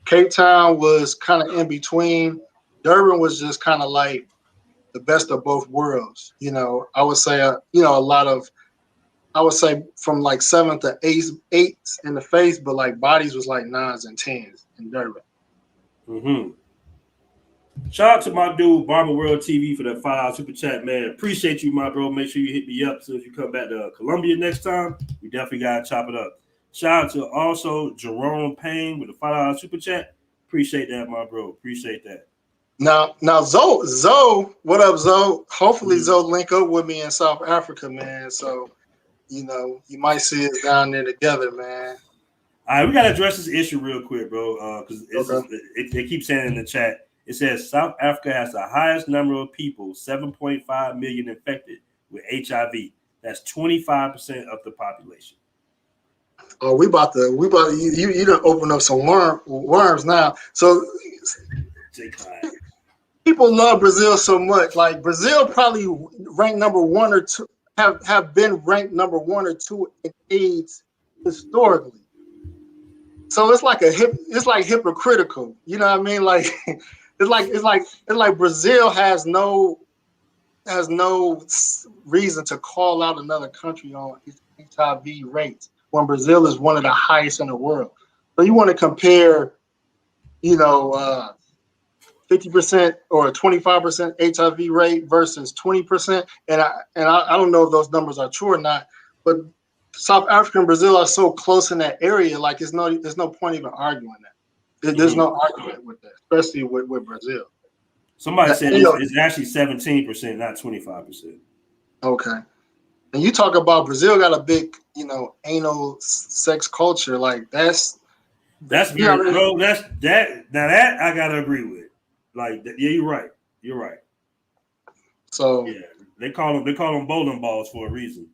Cape Town was kind of in between. Durban was just kind of like the best of both worlds. You know, I would say, I would say from like 7 to 8s in the face, but like bodies was like 9s and 10s in Durban. Shout out to my dude, Barber World TV, for that $5 super chat, man. Appreciate you, my bro. Make sure you hit me up so if you come back to Columbia next time. We definitely got to chop it up. Shout out to also Jerome Payne with the $5 super chat. Appreciate that, my bro. Appreciate that. Now, Zoe, what up, Zoe? Hopefully, Zoe link up with me in South Africa, man. So, you know, you might see us down there together, man. All right, we got to address this issue real quick, bro, because they keep saying in the chat. It says South Africa has the highest number of people, 7.5 million infected with HIV. That's 25% of the population. Oh, we about to you done open up some worms now. So people love Brazil so much. Like Brazil probably ranked number 1 or 2, have been ranked number 1 or 2 in AIDS historically. So it's like hypocritical. You know what I mean? Like it's like Brazil has no reason to call out another country on its HIV rates when Brazil is one of the highest in the world. So you want to compare, you know, 50% or 25% HIV rate versus 20%, and I don't know if those numbers are true or not, but South Africa and Brazil are so close in that area, like there's no point even arguing that. There's no argument with that, especially with Brazil. Somebody said it's actually 17%, not 25%. Okay. And you talk about Brazil got a big, anal sex culture. Like that's very bro. That's that. Now that I gotta agree with. Like, yeah, you're right. You're right. So yeah, they call them bowling balls for a reason.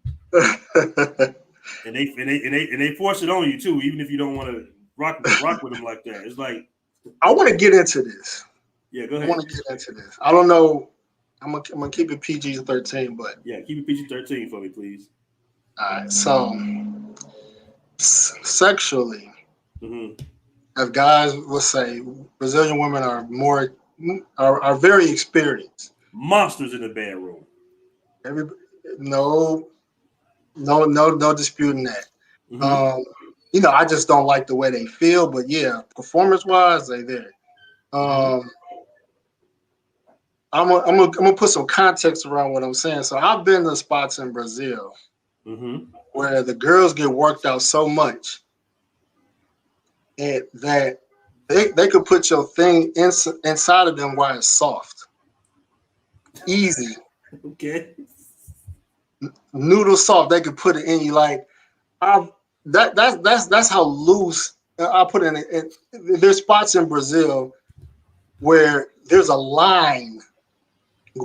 And they force it on you too, even if you don't want to rock with them like that. It's like I want to get into this. Yeah, go ahead. I want to get into this. I don't know. I'm gonna keep it PG-13, but yeah, keep it PG-13 for me, please. All right. So sexually, if guys will say Brazilian women are very experienced, monsters in the bedroom. No disputing that. I just don't like the way they feel, but yeah, performance-wise, they there. I'm gonna put some context around what I'm saying. So I've been to spots in Brazil where the girls get worked out so much that they could put your thing inside of them while it's soft, easy. Okay. Noodle soft. They could put it in you like that's how loose I put it in. There's spots in Brazil where there's a line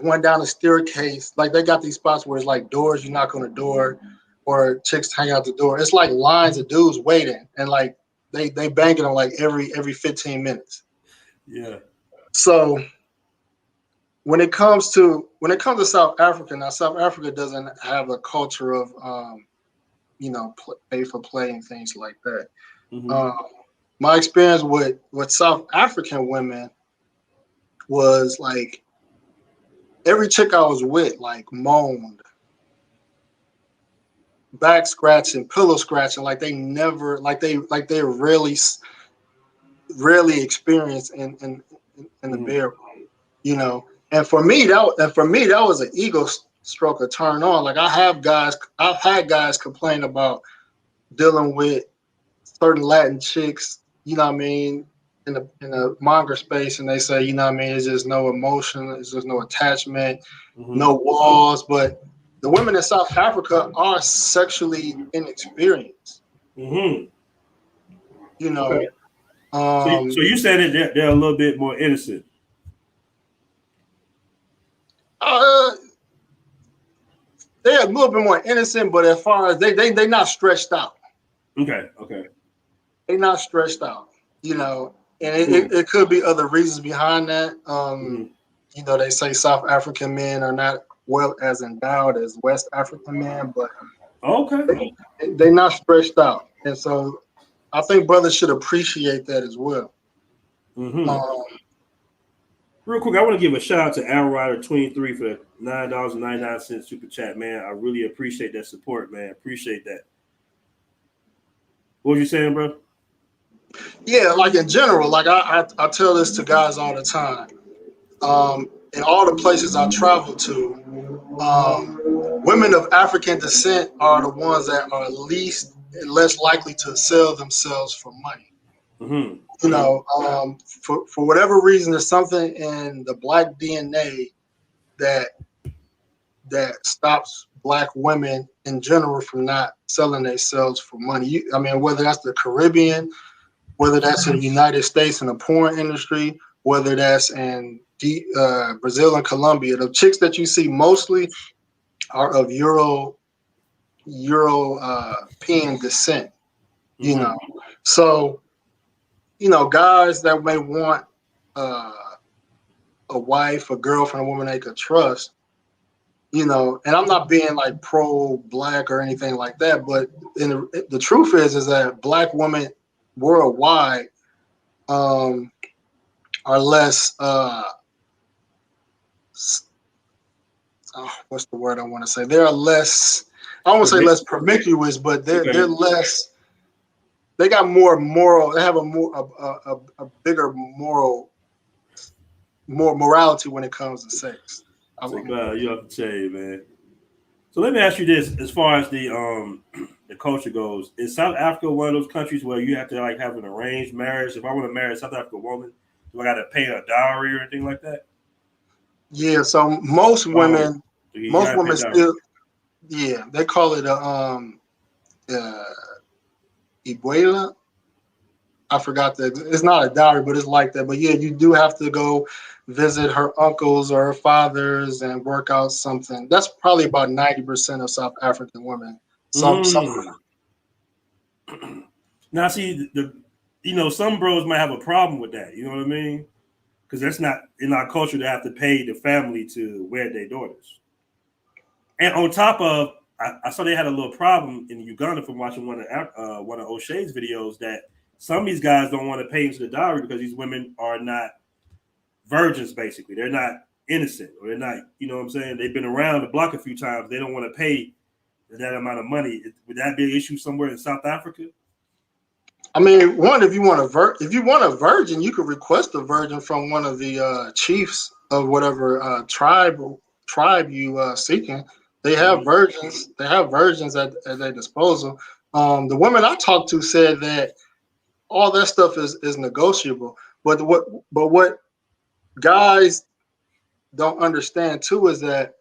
going down the staircase. Like they got these spots where it's like doors, you knock on the door, or chicks hang out the door. It's like lines of dudes waiting, and like they bang it on like every 15 minutes. Yeah. So when it comes to South Africa, now South Africa doesn't have a culture of pay for play and things like that. My experience with South African women was like every chick I was with like moaned, back scratching, pillow scratching, like they never, like they really experienced in the bedroom, And for me that was an ego stroke, a turn on. Like I've had guys complain about dealing with certain Latin chicks, you know what I mean, in the manga space, and they say, you know what I mean, it's just no emotion, it's just no attachment, no walls. But the women in South Africa are sexually inexperienced. Okay. So you said that they're a little bit more innocent. They're a little bit more innocent, but as far as they're not stretched out. Okay. They're not stretched out, and it could be other reasons behind that. They say South African men are not well as endowed as West African men, but they're not stretched out, and so I think brothers should appreciate that as well. Real quick, I want to give a shout out to Alrider23 for the $9.99 super chat, man. I really appreciate that support, man. Appreciate that. What were you saying, bro? Yeah, like in general, like I tell this to guys all the time. In all the places I travel to, women of African descent are the ones that are less likely to sell themselves for money. For whatever reason, there's something in the Black DNA that stops Black women in general from not selling themselves for money. Whether that's the Caribbean, whether that's in the United States in the porn industry, whether that's in Brazil and Colombia, the chicks that you see mostly are of European descent. So guys that may want a wife, a girlfriend, a woman they could trust, and I'm not being like pro-Black or anything like that, but the truth is that Black women worldwide are less what's the word I want to say? They are less, I don't want to say less promiscuous, but they're less, they got more moral, they have a bigger morality when it comes to sex. You have to change, man. So let me ask you this: as far as the culture goes, is South Africa one of those countries where you have to like have an arranged marriage? If I want to marry a South African woman, do I got to pay a dowry or anything like that? Yeah. So most women still Yeah, they call it a Ibuela. I forgot that it's not a dowry, but it's like that. But yeah, you do have to go visit her uncles or her fathers and work out something. That's probably about 90% of South African women. Some. Mm. Now, see, some bros might have a problem with that. You know what I mean? Because that's not in our culture to have to pay the family to wed their daughters. And on top of, I saw they had a little problem in Uganda from watching one of O'Shea's videos that some of these guys don't want to pay into the dowry because these women are not virgins. Basically, they're not innocent, or they're not. You know what I'm saying? They've been around the block a few times. They don't want to pay that amount of money. Would that be an issue somewhere in South Africa? I mean, if you want a virgin, you could request a virgin from one of the chiefs of whatever tribe you seeking. They have Mm-hmm. virgins. They have virgins at their disposal. The women I talked to said that all that stuff is negotiable. But what guys don't understand too is that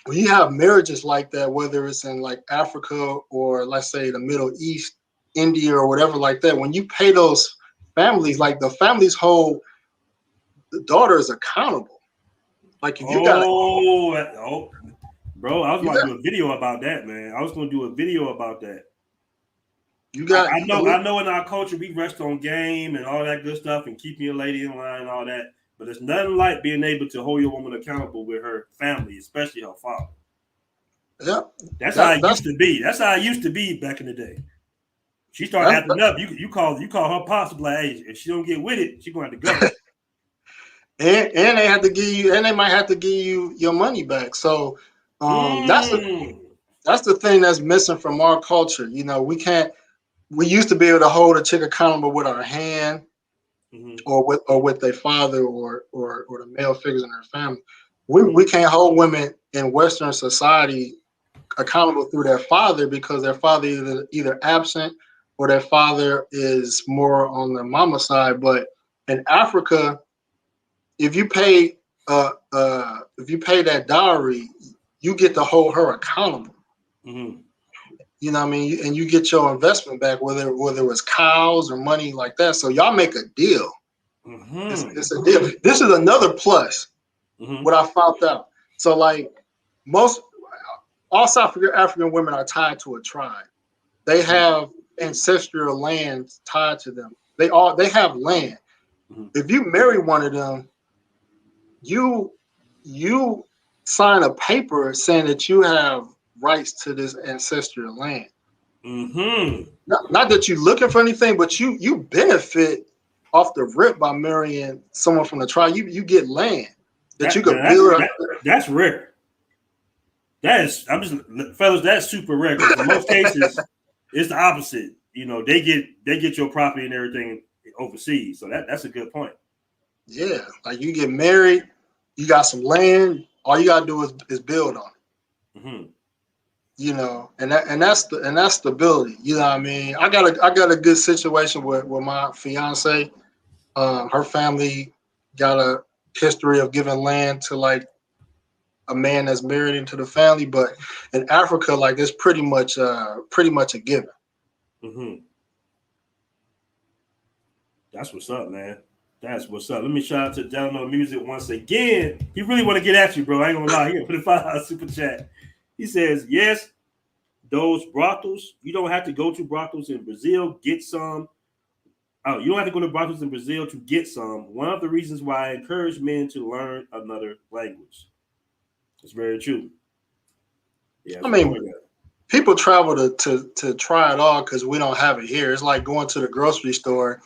when you have marriages like that, whether it's in like Africa or let's say the Middle East, India or whatever like that, when you pay those families, like the families hold the daughter is accountable. Like if you got bro, I was you about to got do a video about that, man. I was going to do a video about that. you I, got I know, I know. In our culture, we rest on game and all that good stuff, and keeping your lady in line and all that. But it's nothing like being able to hold your woman accountable with her family, especially her father. yeah That's how that, it that's used to be. That's how it used to be back in the day. She started that's acting up. You call her pops, like, hey, if she don't get with it, she gonna have to go. and they have to give you and they might have to give you your money back. So Mm. that's the thing that's missing from our culture. You know, we used to be able to hold a chick accountable with our hand Mm-hmm. or with their father or the male figures in their family. Mm-hmm. We can't hold women in Western society accountable through their father because their father is either absent or their father is more on the mama side. But in Africa, if you pay that dowry, you get to hold her accountable. Mm-hmm. You know what I mean? And you get your investment back, whether it was cows or money like that. So y'all make a deal. Mm-hmm. It's a deal. This is another plus. Mm-hmm. What I found out. So like most all South African women are tied to a tribe. They have ancestral land tied to them. They have land. Mm-hmm. If you marry one of them, you sign a paper saying that you have rights to this ancestral land. Mm-hmm. Not that you're looking for anything, but you benefit off the rip by marrying someone from the tribe. You get land that you could build. That's rare. Fellas, that's super rare because in most cases it's the opposite. You know, they get your property and everything overseas. So that's a good point. Yeah, like you get married, you got some land. All you gotta do is build on it. Mm-hmm. You know, and that's stability. You know what I mean? I got a good situation with my fiance. Her family got a history of giving land to like a man that's married into the family, but in Africa, like it's pretty much a given. Mm-hmm. That's what's up, man. That's what's up. Let me shout out to Download Music once again. He really want to get at you, bro. I ain't gonna lie. He put a $5 super chat. He says, yes, those brothels, you don't have to go to brothels in Brazil, get some. Oh, you don't have to go to brothels in Brazil to get some. One of the reasons why I encourage men to learn another language. It's very true. Yeah, I mean, people travel to try it all because we don't have it here. It's like going to the grocery store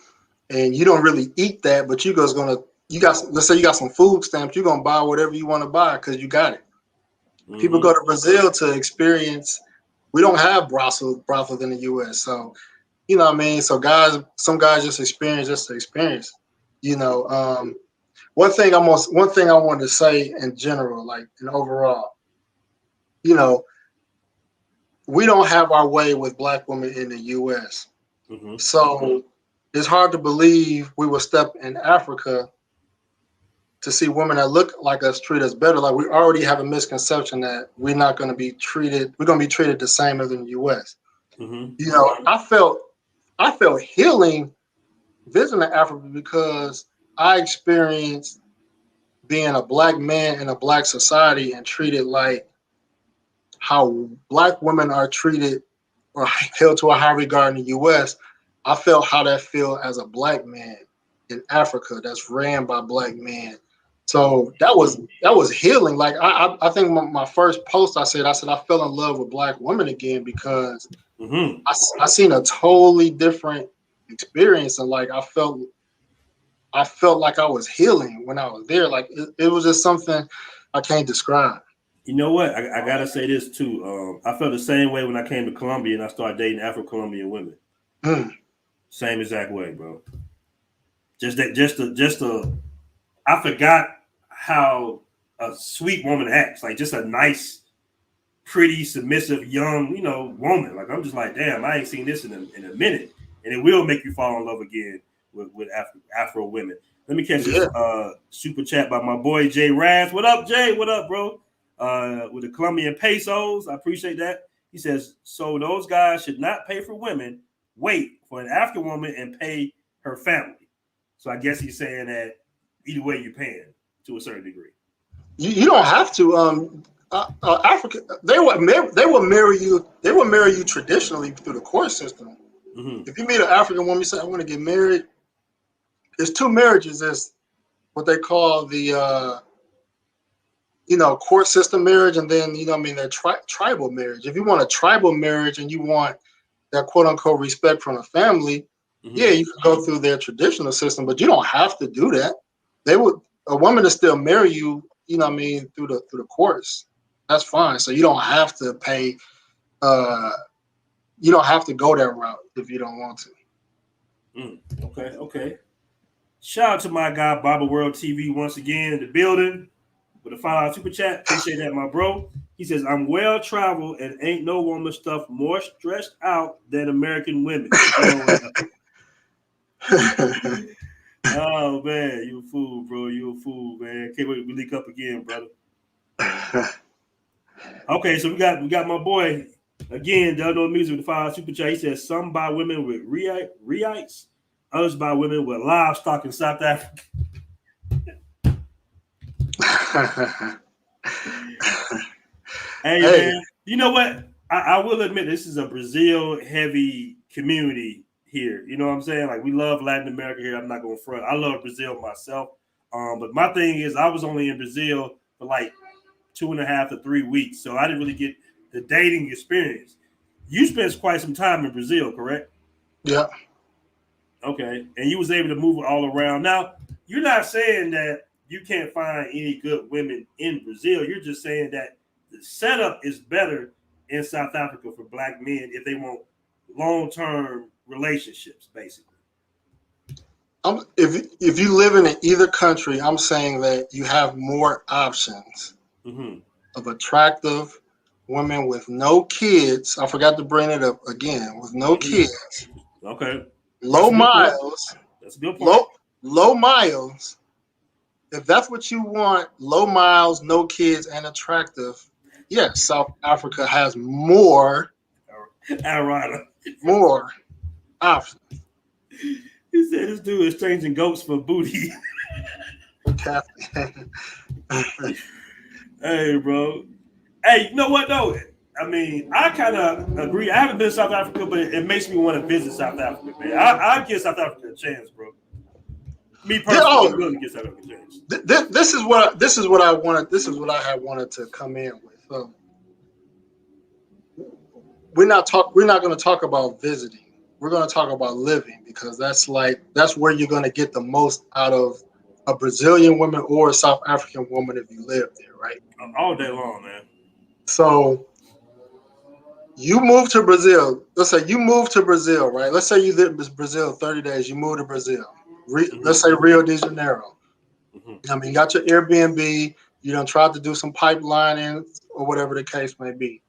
and you don't really eat that, but let's say you got some food stamps, you're gonna buy whatever you want to buy because you got it. Mm-hmm. People go to Brazil to experience. We don't have brothels in the U.S., so you know what I mean. So some guys just to experience. You know, one thing I wanted to say in general, like and overall, you know, we don't have our way with Black women in the U.S. Mm-hmm. So it's hard to believe we will step in Africa to see women that look like us treat us better. Like we already have a misconception that we're not going to be treated. We're going to be treated the same as in the U.S. Mm-hmm. You know, I felt healing visiting Africa because I experienced being a black man in a black society and treated like how black women are treated or held to a high regard in the U.S. I felt how that feel as a black man in Africa that's ran by black men. So that was healing. Like I think my first post I said I fell in love with black women again because I seen a totally different experience, and like I felt like I was healing when I was there. Like it was just something I can't describe. You know what? I gotta say this too. I felt the same way when I came to Colombia and I started dating Afro-Colombian women. Same exact way, bro. I forgot how a sweet woman acts. Like just a nice, pretty, submissive, young, woman. Like I'm just like, damn, I ain't seen this in a minute, and it will make you fall in love again with Afro women. Let me catch this super chat by my boy Jay Raz. What up, Jay? What up, bro? With the Colombian pesos, I appreciate that. He says, so those guys should not pay for women, wait for an African woman and pay her family. So I guess he's saying that either way you're paying to a certain degree. You don't have to. Africa, they will marry you. They will marry you traditionally through the court system. Mm-hmm. If you meet an African woman, you say, "I want to get married." There's two marriages. There's what they call the court system marriage, and then the tribal marriage. If you want a tribal marriage and you want that quote unquote respect from the family, yeah, you can go through their traditional system, but you don't have to do that. A woman to still marry you, through the courts. That's fine. So you don't have to pay. You don't have to go that route if you don't want to. Okay. Shout out to my guy Baba World TV once again in the building with a $5 super chat. Appreciate that, my bro. He says, I'm well traveled and ain't no woman stuff more stressed out than American women. Oh man, you a fool, bro. You a fool, man. Can't wait to link up again, brother. Okay, so we got my boy again, Del No Music with the $5 super chat. He says some buy women with reites, others buy women with livestock in South Africa. Hey man, you know what? I will admit this is a Brazil heavy community here. You know what I'm saying? Like we love Latin America here. I'm not going to front. I love Brazil myself. But my thing is I was only in Brazil for like 2.5 to 3 weeks. So I didn't really get the dating experience. You spent quite some time in Brazil, correct? Yeah. Okay. And you was able to move all around. Now, you're not saying that you can't find any good women in Brazil. You're just saying that the setup is better in South Africa for black men if they want long-term relationships, basically. If you live in either country, I'm saying that you have more options of attractive women with no kids. I forgot to bring it up again. With no kids. Okay. Low miles. That's a good point. Low miles. If that's what you want, low miles, no kids, and attractive, yes, South Africa has more options. He said this dude is changing goats for booty. Hey, bro. Hey, you know what, though? I mean, I kind of agree. I haven't been to South Africa, but it makes me want to visit South Africa, man. I'll give South Africa a chance, bro. Me personally, I'm willing to give South Africa a chance. This is what I wanted. This is what I had wanted to come in with. We're not going to talk about visiting. We're going to talk about living because that's where you're going to get the most out of a Brazilian woman or a South African woman if you live there, right? All day long, man. So you move to Brazil. Let's say you move to Brazil, right? Let's say you live in Brazil 30 days. You move to Brazil. Let's say Rio de Janeiro. I mean, you got your Airbnb. You done tried to do some pipelining or whatever the case may be.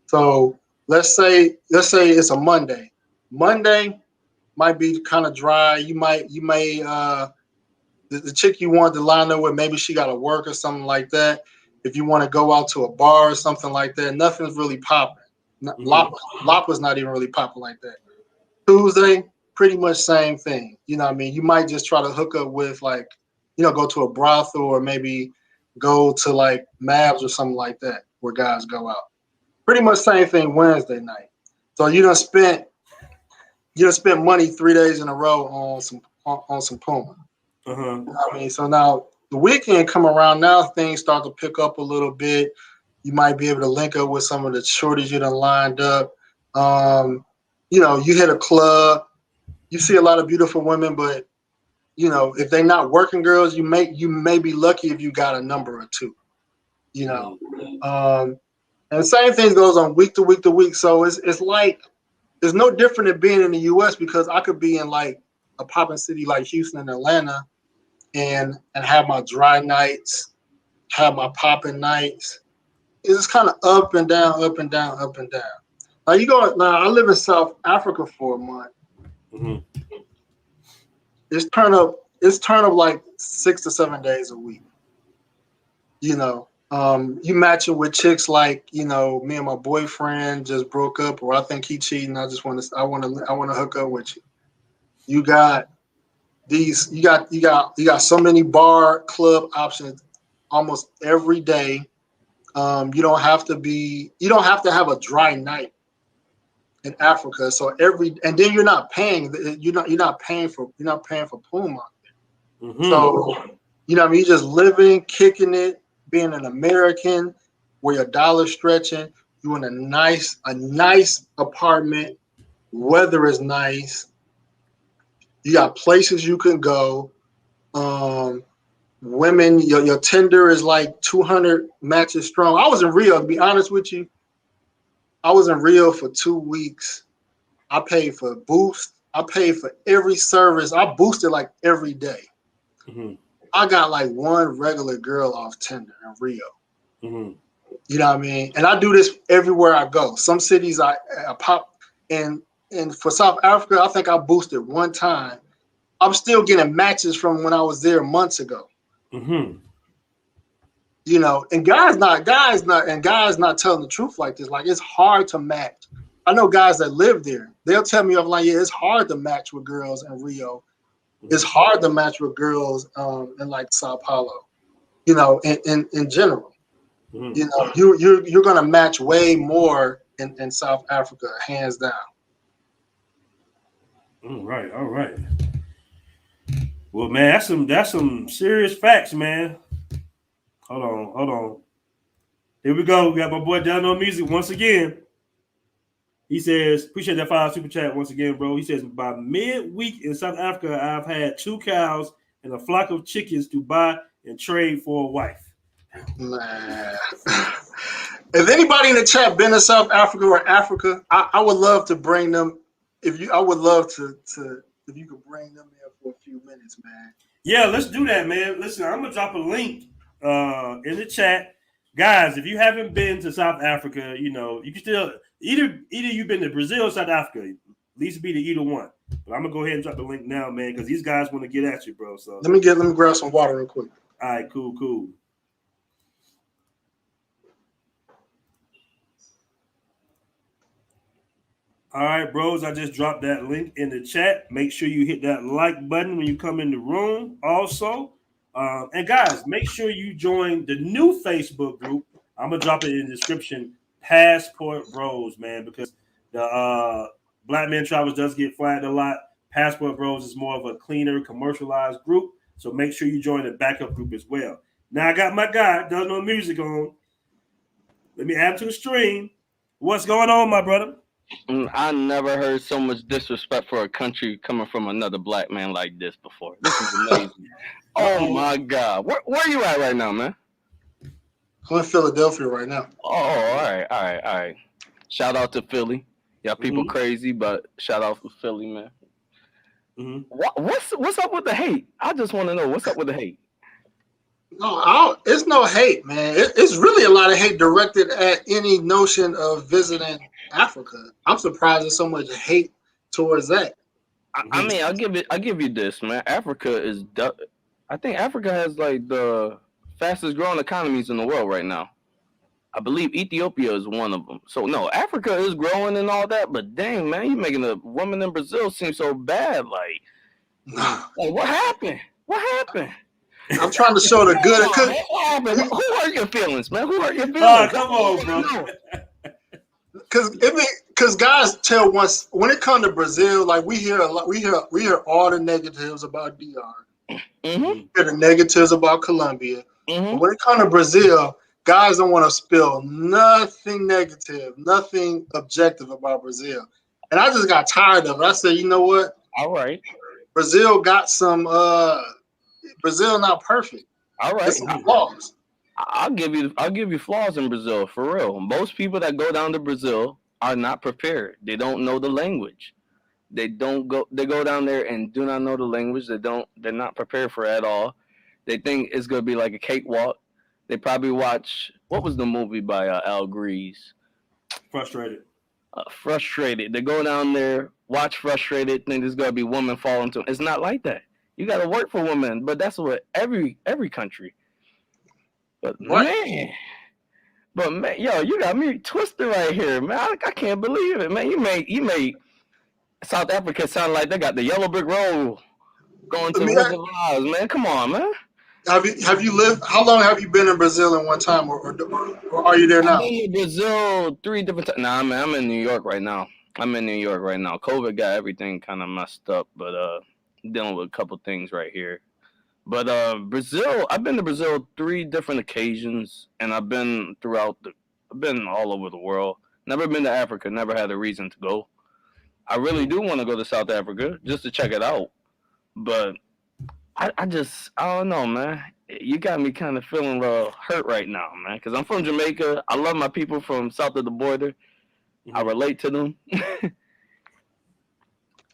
So let's say it's a Monday. Monday might be kind of dry. The the chick you want to line up with, maybe she got to work or something like that. If you want to go out to a bar or something like that, nothing's really popping. Lop was not even really popping like that. Tuesday, pretty much same thing. You know what I mean? You might just try to hook up with like, go to a brothel or maybe go to like Mavs or something like that where guys go out. Pretty much same thing Wednesday night. So you done spent money 3 days in a row on some Puma. You know what I mean? So now the weekend come around, now things start to pick up a little bit. You might be able to link up with some of the shorties you done lined up. You hit a club, you see a lot of beautiful women, but if they're not working girls, you may be lucky if you got a number or two. And the same thing goes on week to week to week. So it's like it's no different than being in the US, because I could be in like a popping city like Houston and Atlanta and have my dry nights, have my popping nights. It's kind of up and down, up and down, up and down. Now I live in South Africa for a month. It's turn up like 6 to 7 days a week. You match it with chicks like, me and my boyfriend just broke up, or I think he cheating. I want to hook up with you. You got so many bar club options almost every day. You don't have to have a dry night in Africa. So and then you're not paying for Puma. So you're just living, kicking it, being an American where your dollar's stretching. You in a nice apartment, weather is nice. You got places you can go. Women, your Tinder is like 200 matches strong. I was in Rio, to be honest with you. I was in Rio for 2 weeks. I paid for Boost. I paid for every service. I boosted like every day. I got like one regular girl off Tinder in Rio. You know what I mean? And I do this everywhere I go. Some cities I pop, and for South Africa, I think I boosted one time. I'm still getting matches from when I was there months ago. And guys not telling the truth like this. Like, it's hard to match. I know guys that live there. They'll tell me, I'm like, yeah, it's hard to match with girls in Rio. It's hard to match with girls in like Sao Paulo. In general. You're gonna match way more in South Africa, hands down. All right. Well, man, that's some serious facts, man. Hold on. Here we go. We got my boy Down on Music once again. He says, appreciate that $5 super chat once again, bro. He says, by midweek in South Africa, I've had 2 cows and a flock of chickens to buy and trade for a wife. Man. If anybody in the chat been to South Africa or Africa, I would love to bring them. If you could bring them there for a few minutes, man. Yeah, let's do that, man. Listen, I'm gonna drop a link in the chat, guys. If you haven't been to South Africa, you can still either you've been to Brazil or South Africa. At least be to either one. But I'm gonna go ahead and drop the link now, man, because these guys want to get at you, bro. So let me grab some water real quick. All right, cool. All right, bros, I just dropped that link in the chat. Make sure you hit that like button when you come in the room also. And guys, make sure you join the new Facebook group. I'm going to drop it in the description, Passport Bros, man, because the Blackmen Travels does get flagged a lot. Passport Bros is more of a cleaner, commercialized group. So make sure you join the backup group as well. Now I got my guy, Does No Music on. Let me add to the stream. What's going on, my brother? I never heard so much disrespect for a country coming from another black man like this before. This is amazing. Oh my God. Where are you at right now, man? I'm in Philadelphia right now. Oh, all right. Shout out to Philly. Y'all people crazy, but shout out to Philly, man. What's up with the hate? I just want to know what's up with the hate. No, it's no hate, man. It's really a lot of hate directed at any notion of visiting Africa. I'm surprised there's so much hate towards that. I mean, I'll give you this, man. Africa is I think Africa has like the fastest growing economies in the world right now. I believe Ethiopia is one of them. So no, Africa is growing and all that, but dang man, you making a woman in Brazil seem so bad. Like what happened? What happened? I'm trying to show the good. Come on, man. What happened? Who hurt your feelings, man? Who hurt your feelings? Oh, come on, bro. Because guys tell once when it comes to Brazil, like we hear a lot, we hear all the negatives about DR. Mm-hmm. We hear the negatives about Colombia. Mm-hmm. But when it comes to Brazil, guys don't want to spill nothing negative, nothing objective about Brazil. And I just got tired of it. I said, you know what? All right. Brazil got some Brazil not perfect. All right. There's some flaws. I'll give you flaws in Brazil for real. Most people that go down to Brazil are not prepared. They don't know the language. They go down there and do not know the language. They're not prepared for it at all. They think it's gonna be like a cakewalk. They probably watch what was the movie by Al Grease? Frustrated. Frustrated. They go down there, watch Frustrated, think there's gonna be women falling to. It's not like that. You gotta work for women, but that's what every country. But man, yo, you got me twisted right here, man. I can't believe it, man. You made South Africa sound like they got the yellow brick road going to Wizard of Oz, man. Come on, man. Have you lived? How long have you been in Brazil in one time, or are you there now? I've been in Brazil 3 different times. Nah, man, I'm in New York right now. COVID got everything kind of messed up, but dealing with a couple things right here. But Brazil, I've been to Brazil 3 different occasions, and I've been all over the world. Never been to Africa. Never had a reason to go. I really do want to go to South Africa just to check it out, but I don't know, man. You got me kind of feeling a little hurt right now, man, because I'm from Jamaica. I love my people from south of the border. I relate to them.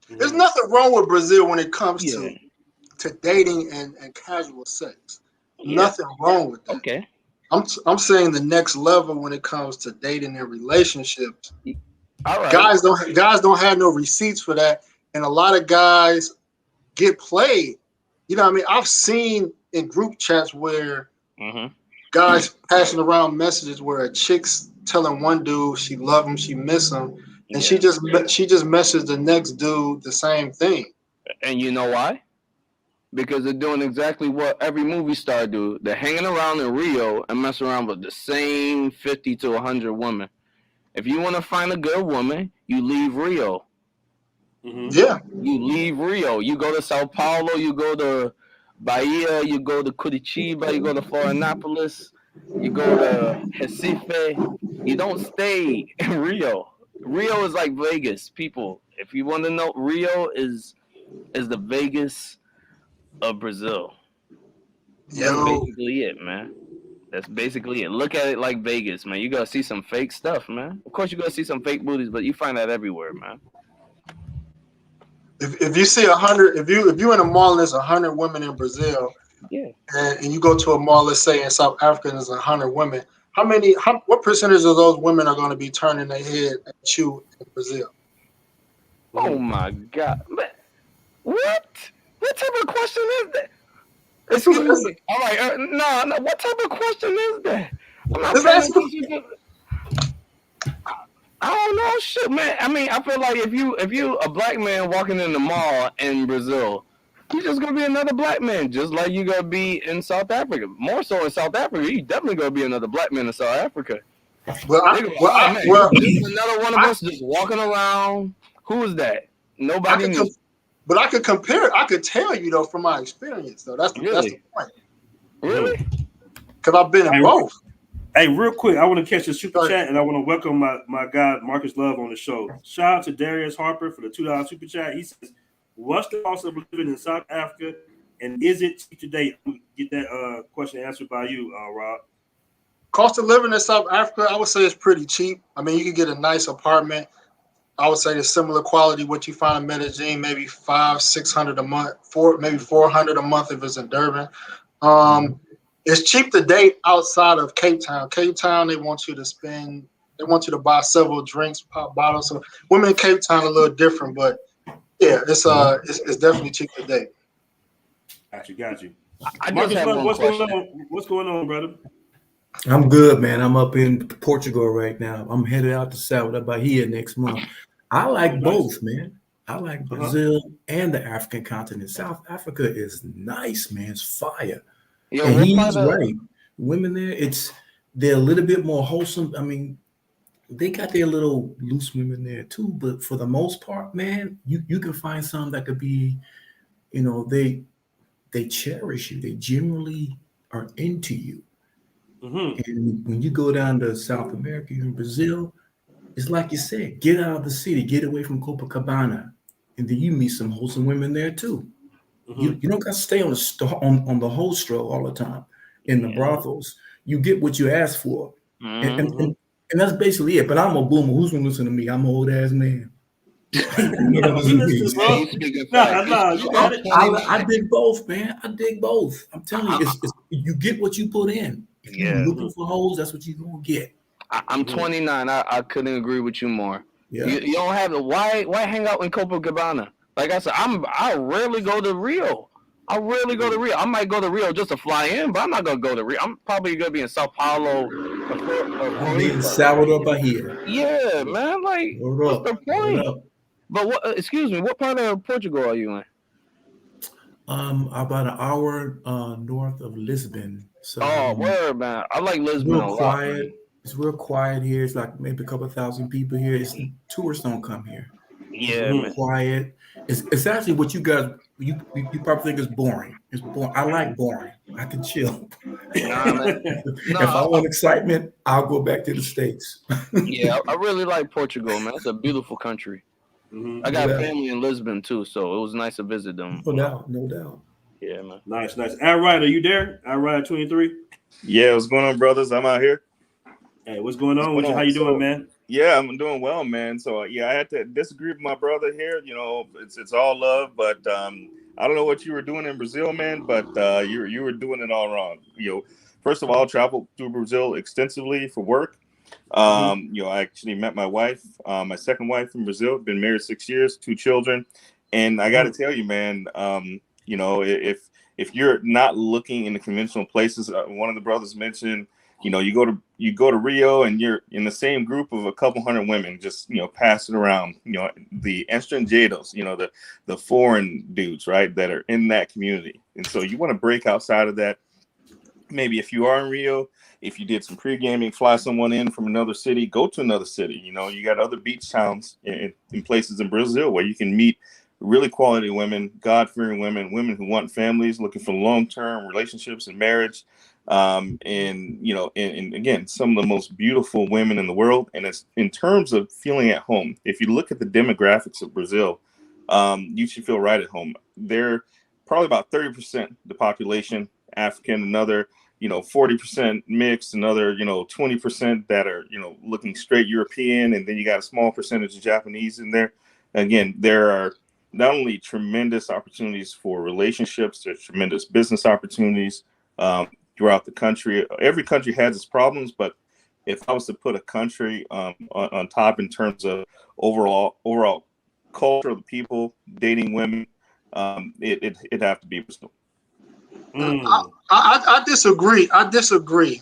There's nothing wrong with Brazil when it comes to dating and casual sex. Nothing wrong with that. Okay. I'm saying the next level when it comes to dating and relationships. All right. Guys don't have no receipts for that, and a lot of guys get played. You know what I mean? I've seen in group chats where guys passing around messages where a chick's telling one dude she love him, she miss him, and she just messaged the next dude the same thing. And you know why? Because they're doing exactly what every movie star do. They're hanging around in Rio and messing around with the same 50 to 100 women. If you want to find a good woman, you leave Rio. Yeah. You leave Rio. You go to Sao Paulo. You go to Bahia. You go to Curitiba. You go to Florianopolis. You go to Recife. You don't stay in Rio. Rio is like Vegas, people. If you want to know, Rio is the Vegas of Brazil. That's basically it, man. That's basically it. Look at it like Vegas, man. You gotta see some fake stuff, man. Of course, you gotta see some fake booties, but you find that everywhere, man. If you see 100, if you in a mall and there's 100 women in Brazil, and you go to a mall, let's say in South Africa, and there's 100 women. What percentage of those women are going to be turning their head at you in Brazil? Oh my God! What? What type of question is that? Excuse me. All right, no. What type of question is that? I'm not I don't know, shit, man. I mean, I feel like if you a black man walking in the mall in Brazil, you're just gonna be another black man, just like you gonna be in South Africa. More so in South Africa, you definitely gonna be another black man in South Africa. There's another one of us just walking around. Who is that? Nobody knew. But I could compare. I could tell you though from my experience though. That's the point. Really? Because I've been in both. Hey, real quick, I want to catch a super chat and I want to welcome my guy Marcus Love on the show. Shout out to Darius Harper for the $2 super chat. He says, "What's the cost of living in South Africa, and is it cheap today?" Get that question answered by you, Rob. Cost of living in South Africa, I would say it's pretty cheap. I mean, you can get a nice apartment. I would say the similar quality what you find in Medellin, maybe $500-600 a month, maybe $400 a month if it's in Durban. It's cheap to date outside of Cape Town. Cape Town, they want you to buy several drinks, pop bottles. So women in Cape Town are a little different, but yeah, it's definitely cheap to date. Got you. I just Marcus, have one what's going question. on? What's going on, brother? I'm good, man. I'm up in Portugal right now. I'm headed out to Salvador Bahia next month. I Oh, like nice. both, man. I like Uh-huh. Brazil and the African continent. South Africa is nice, man. It's fire. Yo, And what part he's of right. Women there, they're a little bit more wholesome. I mean, they got their little loose women there too, but for the most part, man, you can find some that could be, they cherish you. They generally are into you. Mm-hmm. And when you go down to South America, you're in Brazil, it's like you said, get out of the city, get away from Copacabana, and then you meet some wholesome women there too. You Mm-hmm. don't got to stay on on the hostel all the time in the yeah. brothels. You get what you ask for, and Mhm. and, Mm-hmm. and, and that's basically it. But I'm a boomer. Who's gonna listen to me? I'm an old ass man. Yeah, we Listen to me. listen, Hey, bro. you speaking Nah, facts. nah, you got I'm it. I 29. dig both, man. I dig both. I'm telling you, I, you get what you put in. If you yeah, Mm-hmm. looking for hoes, that's what you're gonna get. I'm Mm-hmm. 29. I couldn't agree with you more. Yeah. You don't have to. Why hang out in Copacabana? Like I said, I rarely go to Rio. I rarely go to Rio. I might go to Rio just to fly in, but I'm not gonna go to Rio. I'm probably gonna be in Sao Paulo or I'll be in Floripa. Salvador Bahia. Yeah, man. Like, Word what's up. the Word point? up. But what? Excuse me. What part of Portugal are you in? About an hour north of Lisbon. So Oh, word, man. I like Lisbon real a lot, man. quiet. It's real quiet here. It's like maybe a couple thousand people here. Tourists don't come here. It's Yeah, real man. quiet. It's actually what you guys you probably think is boring. It's boring. I like boring. I can chill. Nah, man. If I Nah, want excitement, I'll go back to the States. yeah, I really like Portugal, man. It's a beautiful country. Mm-hmm. I No got doubt. family in Lisbon too, so it was nice to visit them. No doubt. No doubt. Yeah, man. Nice, nice. All right, are you there? All right, 23. Yeah, what's going on, brothers? I'm out here. Hey, what's going on What's with you? going How on? you doing, So, man? yeah, I'm doing well, man. So, yeah, I had to disagree with my brother here. You know, it's all love, but I don't know what you were doing in Brazil, man. But you were doing it all wrong. You know, first of all, I traveled through Brazil extensively for work. Mm-hmm. You know, I actually met my wife, my second wife in Brazil. Been married 6 years, 2 children, and I got to Mm-hmm. tell you, man. You know, if you're not looking in the conventional places, one of the brothers mentioned, you know, you go to Rio and you're in the same group of a couple hundred women, just, you know, passing around, you know, the estrangeiros, you know, the foreign dudes, right, that are in that community. And so you want to break outside of that. Maybe if you are in Rio, if you did some pre-gaming, fly someone in from another city, go to another city. You know, you got other beach towns in places in Brazil where you can meet really quality women, God-fearing women, women who want families, looking for long-term relationships and marriage. And you know, and again, some of the most beautiful women in the world. And it's in terms of feeling at home. If you look at the demographics of Brazil, you should feel right at home. They're probably about 30% the population African, another, you know, 40% mixed, another, you know, 20% that are, you know, looking straight European, and then you got a small percentage of Japanese in there. Again, there are not only tremendous opportunities for relationships, there's tremendous business opportunities throughout the country. Every country has its problems, but if I was to put a country on top in terms of overall culture of the people, dating women, it'd have to be Brazil. Mm. I disagree. I disagree,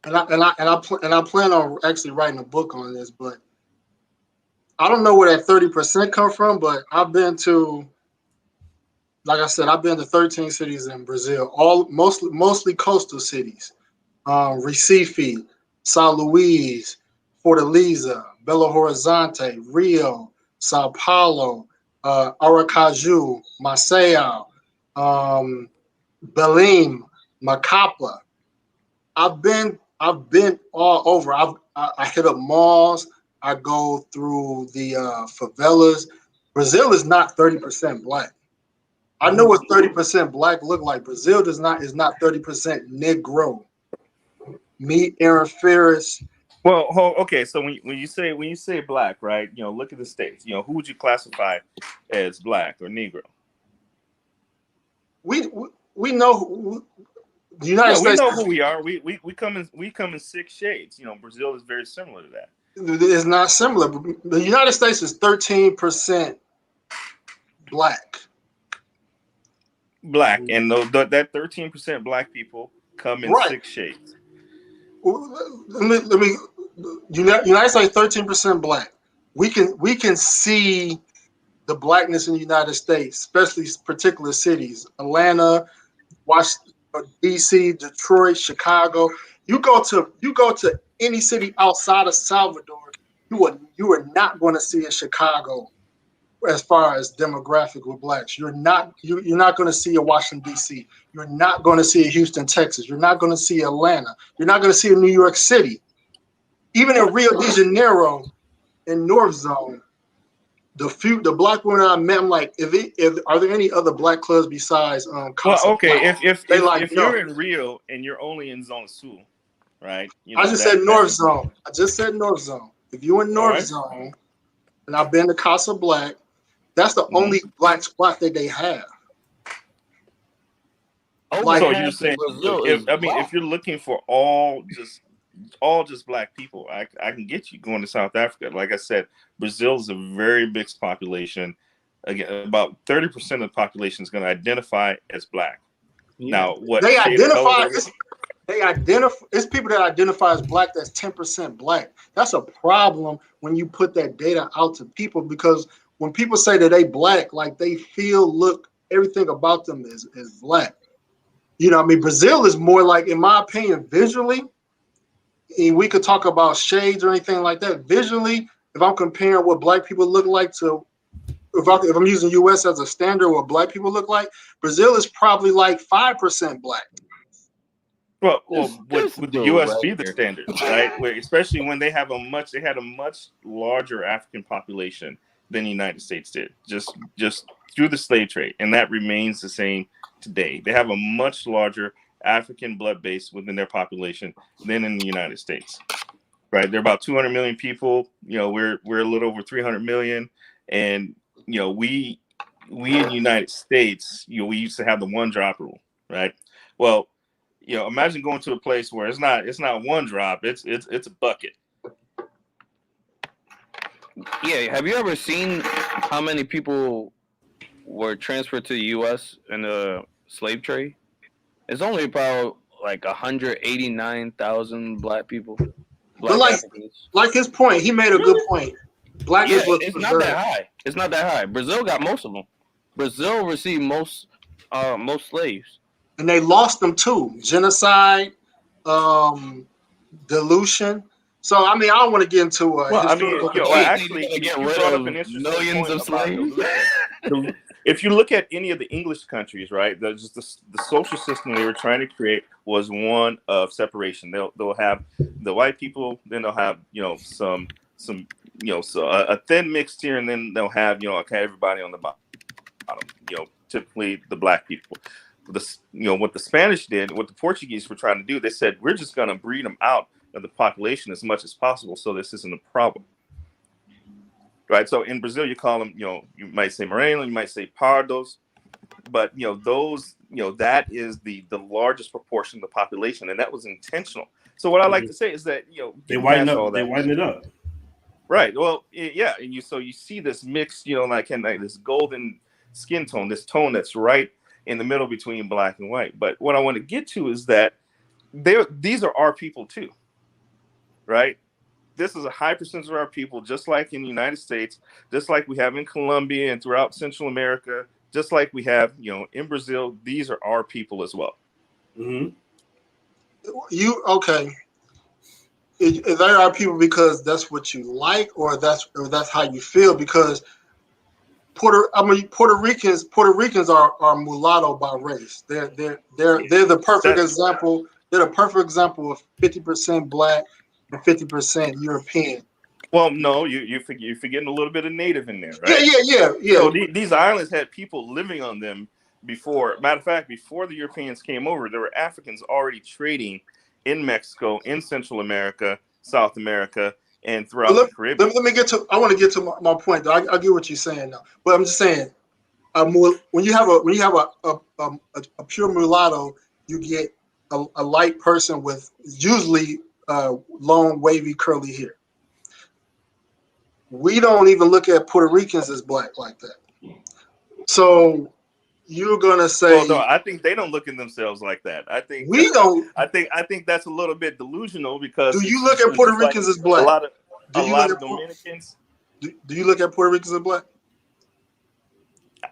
and I plan on actually writing a book on this. But I don't know where that 30% come from. But I've been to, like I said, I've been to 13 cities in Brazil, all mostly coastal cities. Recife, São Luís, Fortaleza, Belo Horizonte, Rio, Sao Paulo, Aracaju, Maceió, um, Belém, Macapa. I've been all over. I hit up malls. I go through the favelas. Brazil is not 30% black. I know what 30% black look like. Brazil is not 30% Negro. Meet Aaron Ferris. Well, okay. So when you say black, right? You know, look at the states. You know, who would you classify as black or Negro? We know the United Yeah, we States know who we are. We come in 6 shades. You know, Brazil is very similar to that. is not similar. The United States is 13% black. black, and that 13% black people come in Right. 6 shades. Let me. United States 13% black. We can see the blackness in the United States, especially particular cities, Atlanta, Washington, DC, Detroit, Chicago. You go to any city outside of Salvador, you are not going to see a Chicago as far as demographic with blacks. You're not going to see a Washington DC. You're not going to see a Houston, Texas. You're not going to see Atlanta. You're not going to see a New York City. Even in Rio de Janeiro, in North Zone, the black women I met, I'm like, are there any other black clubs besides Casa Well, okay, Black? if No. you're in Rio and you're only in Zone Sul, right? I just said North Zone. I just said North Zone. If you're in North Zone, and I've been to Casa Black, that's the only black spot that they have. Oh, Like, so you're saying, if you're looking for all just black people, I can get you going to South Africa. Like I said, Brazil is a very mixed population. Again, about 30% of the population is going to identify as black. Yeah. Now, what they identify? It's people that identify as black. That's 10% black. That's a problem when you put that data out to people, because when people say that they black, like they look, everything about them is black. You know, I mean, Brazil is more like, in my opinion, visually. And we could talk about shades or anything like that. Visually, if I'm comparing what black people look like to, if I'm using U.S. as a standard, what black people look like, Brazil is probably like 5% black. Well, would the U.S. be the standard, right? Especially when they had a much larger African population than the United States did, just through the slave trade, and that remains the same today. They have a much larger African blood base within their population than in the United States, right? They're about 200 million people. You know, we're a little over 300 million, and you know, we in the United States, you know, we used to have the one drop rule, right? Well, you know, imagine going to a place where it's not one drop, it's a bucket. Yeah, have you ever seen how many people were transferred to the U.S. in the slave trade? It's only about like 189,000 black people. But like his point, he made a good point. Black people, it's not that high. It's not that high. Brazil got most of them. Brazil received most slaves, and they lost them too. Genocide, dilution. So I mean, I don't want to get into actually, you brought up an interesting millions of slaves. If you look at any of the English countries, right, the social system they were trying to create was one of separation. They'll have the white people, then they'll have some a thin mix here, and then they'll have everybody on the bottom. Typically the black people. What the Spanish did, what the Portuguese were trying to do, they said we're just going to breed them out of the population as much as possible, so this isn't a problem. Right, so in Brazil, you call them, you might say Moreno, you might say Pardos, but those, that is the largest proportion of the population, and that was intentional. So what I like to say is that they whiten it up, right? Well, yeah, and you see this mix, like this golden skin tone, this tone that's right in the middle between black and white. But what I want to get to is that these are our people too, right? This is a high percentage of our people, just like in the United States, just like we have in Colombia and throughout Central America, just like we have, in Brazil. These are our people as well. Mm-hmm. They are people because that's what you like, or that's how you feel. Because Puerto Ricans are mulatto by race. They're the perfect example. They're the perfect example of 50% black and 50% European. Well, no, you're forgetting a little bit of native in there, right? Yeah. So these islands had people living on them before. Matter of fact, before the Europeans came over, there were Africans already trading in Mexico, in Central America, South America, and throughout the Caribbean. I want to get to my point, though. I get what you're saying now, but I'm just saying, when you have a pure mulatto, you get a light person with usually long, wavy, curly hair. We don't even look at Puerto Ricans as black like that. So you're gonna say, well, no, I think they don't look at themselves like that. I think we don't. I think that's a little bit delusional because Do you look at it's Puerto just like Ricans as a black? lot of Do you look at Dominicans. do you look at Puerto Ricans as black?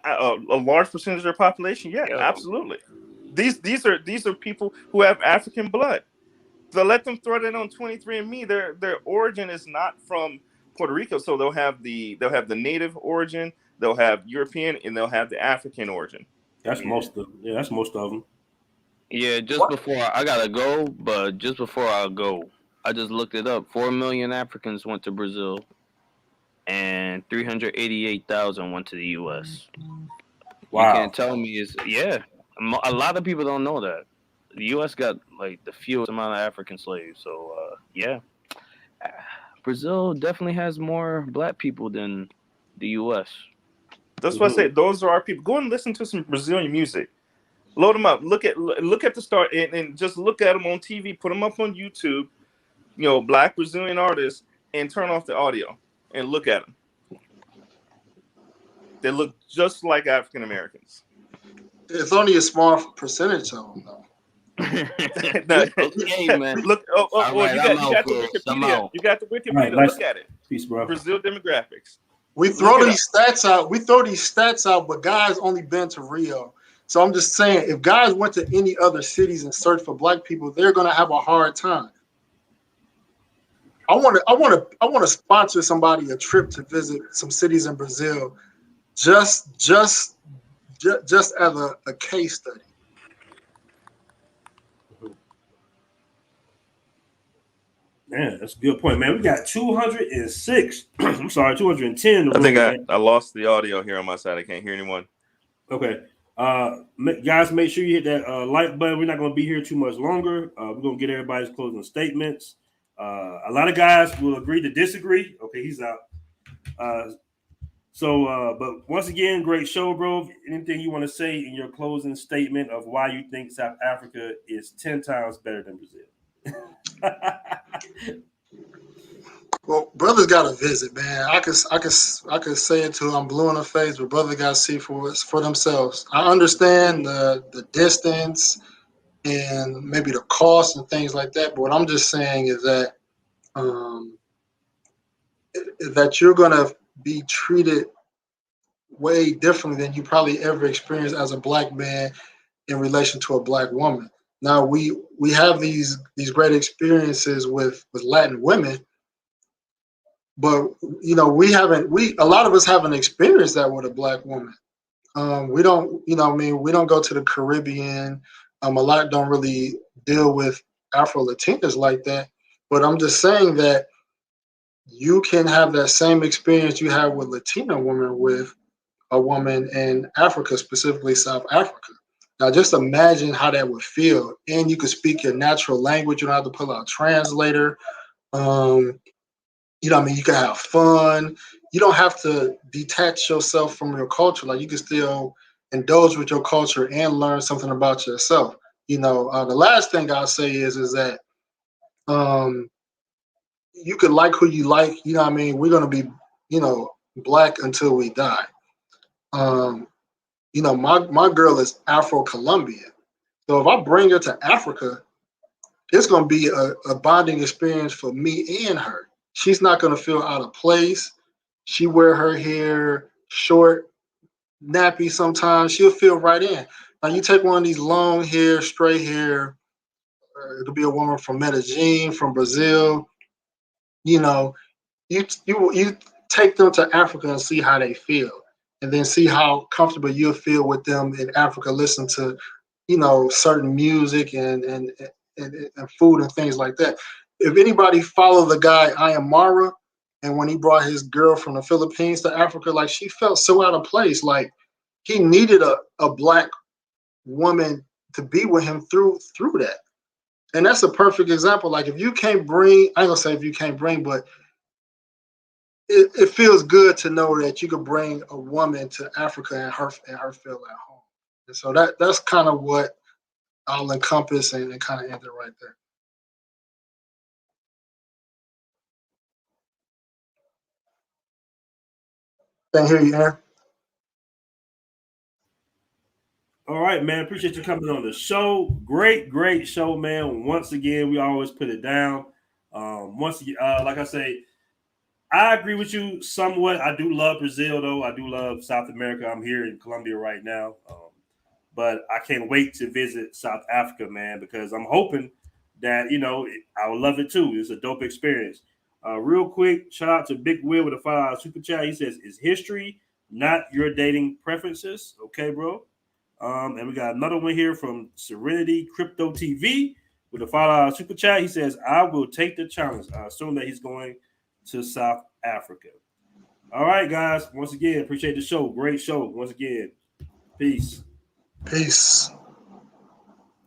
A large percentage of their population, yeah, Yo. absolutely. These are people who have African blood. So let them throw that on 23andMe. Their origin is not from Puerto Rico, so they'll have the native origin, they'll have European, and they'll have the African origin. That's most of them. Yeah, that's most of them. Yeah, just What? before I gotta go, but just before I go, I just looked it up. 4 million Africans went to Brazil, and 388,000 went to the U.S. Wow. You can't tell me it's A lot of people don't know that the U.S. got like the fewest amount of African slaves. So Brazil definitely has more black people than the U.S. That's why I say those are our people. Go and listen to some Brazilian music. Load them up. Look at the start and just look at them on TV. Put them up on YouTube. You know, black Brazilian artists, and turn off the audio and look at them. They look just like African Americans. It's only a small percentage of them, though. Okay, man. Look. All right, You got the Wikipedia. You got the All right, Wikipedia. nice. Look at it. Peace, bro. Brazil demographics. We throw these stats out, but guys only been to Rio. So I'm just saying, if guys went to any other cities and searched for black people, they're gonna have a hard time. I want to sponsor somebody a trip to visit some cities in Brazil, just as a case study. Man, that's a good point, man. We got 206. I'm sorry, 210 in the I room, think man. I lost the audio here on my side. I can't hear anyone. Okay. Guys, make sure you hit that like button. We're not going to be here too much longer. We're going to get everybody's closing statements. A lot of guys will agree to disagree. Okay, he's out. But once again, great show, bro. Anything you want to say in your closing statement of why you think South Africa is 10 times better than Brazil? Well, brothers got to visit, man. I could say it to them, blue in the face, but brother got to see for themselves. I understand the distance and maybe the cost and things like that, but what I'm just saying is that that you're gonna be treated way differently than you probably ever experienced as a black man in relation to a black woman. Now we have these great experiences with Latin women. But a lot of us haven't experienced that with a black woman. We don't, we don't go to the Caribbean. A lot don't really deal with Afro Latinas like that. But I'm just saying that you can have that same experience you have with Latina women with a woman in Africa, specifically South Africa. Now, just imagine how that would feel. And you could speak your natural language. You don't have to pull out a translator. You can have fun. You don't have to detach yourself from your culture. Like, you can still indulge with your culture and learn something about yourself. The last thing I'll say is that you can like who you like. We're gonna be, black until we die. My girl is Afro-Colombian. So if I bring her to Africa, it's gonna be a bonding experience for me and her. She's not going to feel out of place. She wear her hair short, nappy sometimes. She'll feel right in. Now, you take one of these long hair, straight hair, it'll be a woman from Medellin, from Brazil. You take them to Africa and see how they feel. And then see how comfortable you'll feel with them in Africa, listen to, certain music and food and things like that. If anybody follow the guy Ayamara, and when he brought his girl from the Philippines to Africa, like, she felt so out of place. Like, he needed a black woman to be with him through that. And that's a perfect example. Like, if you can't bring, I ain't gonna say if you can't bring, but it feels good to know that you could bring a woman to Africa and her feel at home. And so that's kind of what I'll encompass and kind of end it right there. Can't hear you, Aaron. All right, man. Appreciate you coming on the show. Great show, man. Once again, we always put it down. Once again, like I say, I agree with you somewhat. I do love Brazil, though. I do love South America. I'm here in Colombia right now. But I can't wait to visit South Africa, man, because I'm hoping that, I would love it too. It's a dope experience. Real quick, shout out to Big Will with a $5 super chat. He says, is history not your dating preferences? Okay, bro. And we got another one here from Serenity Crypto TV with a $5 super chat. He says, I will take the challenge. I assume that he's going to South Africa. All right, guys. Once again, appreciate the show. Great show. Once again, peace. Peace.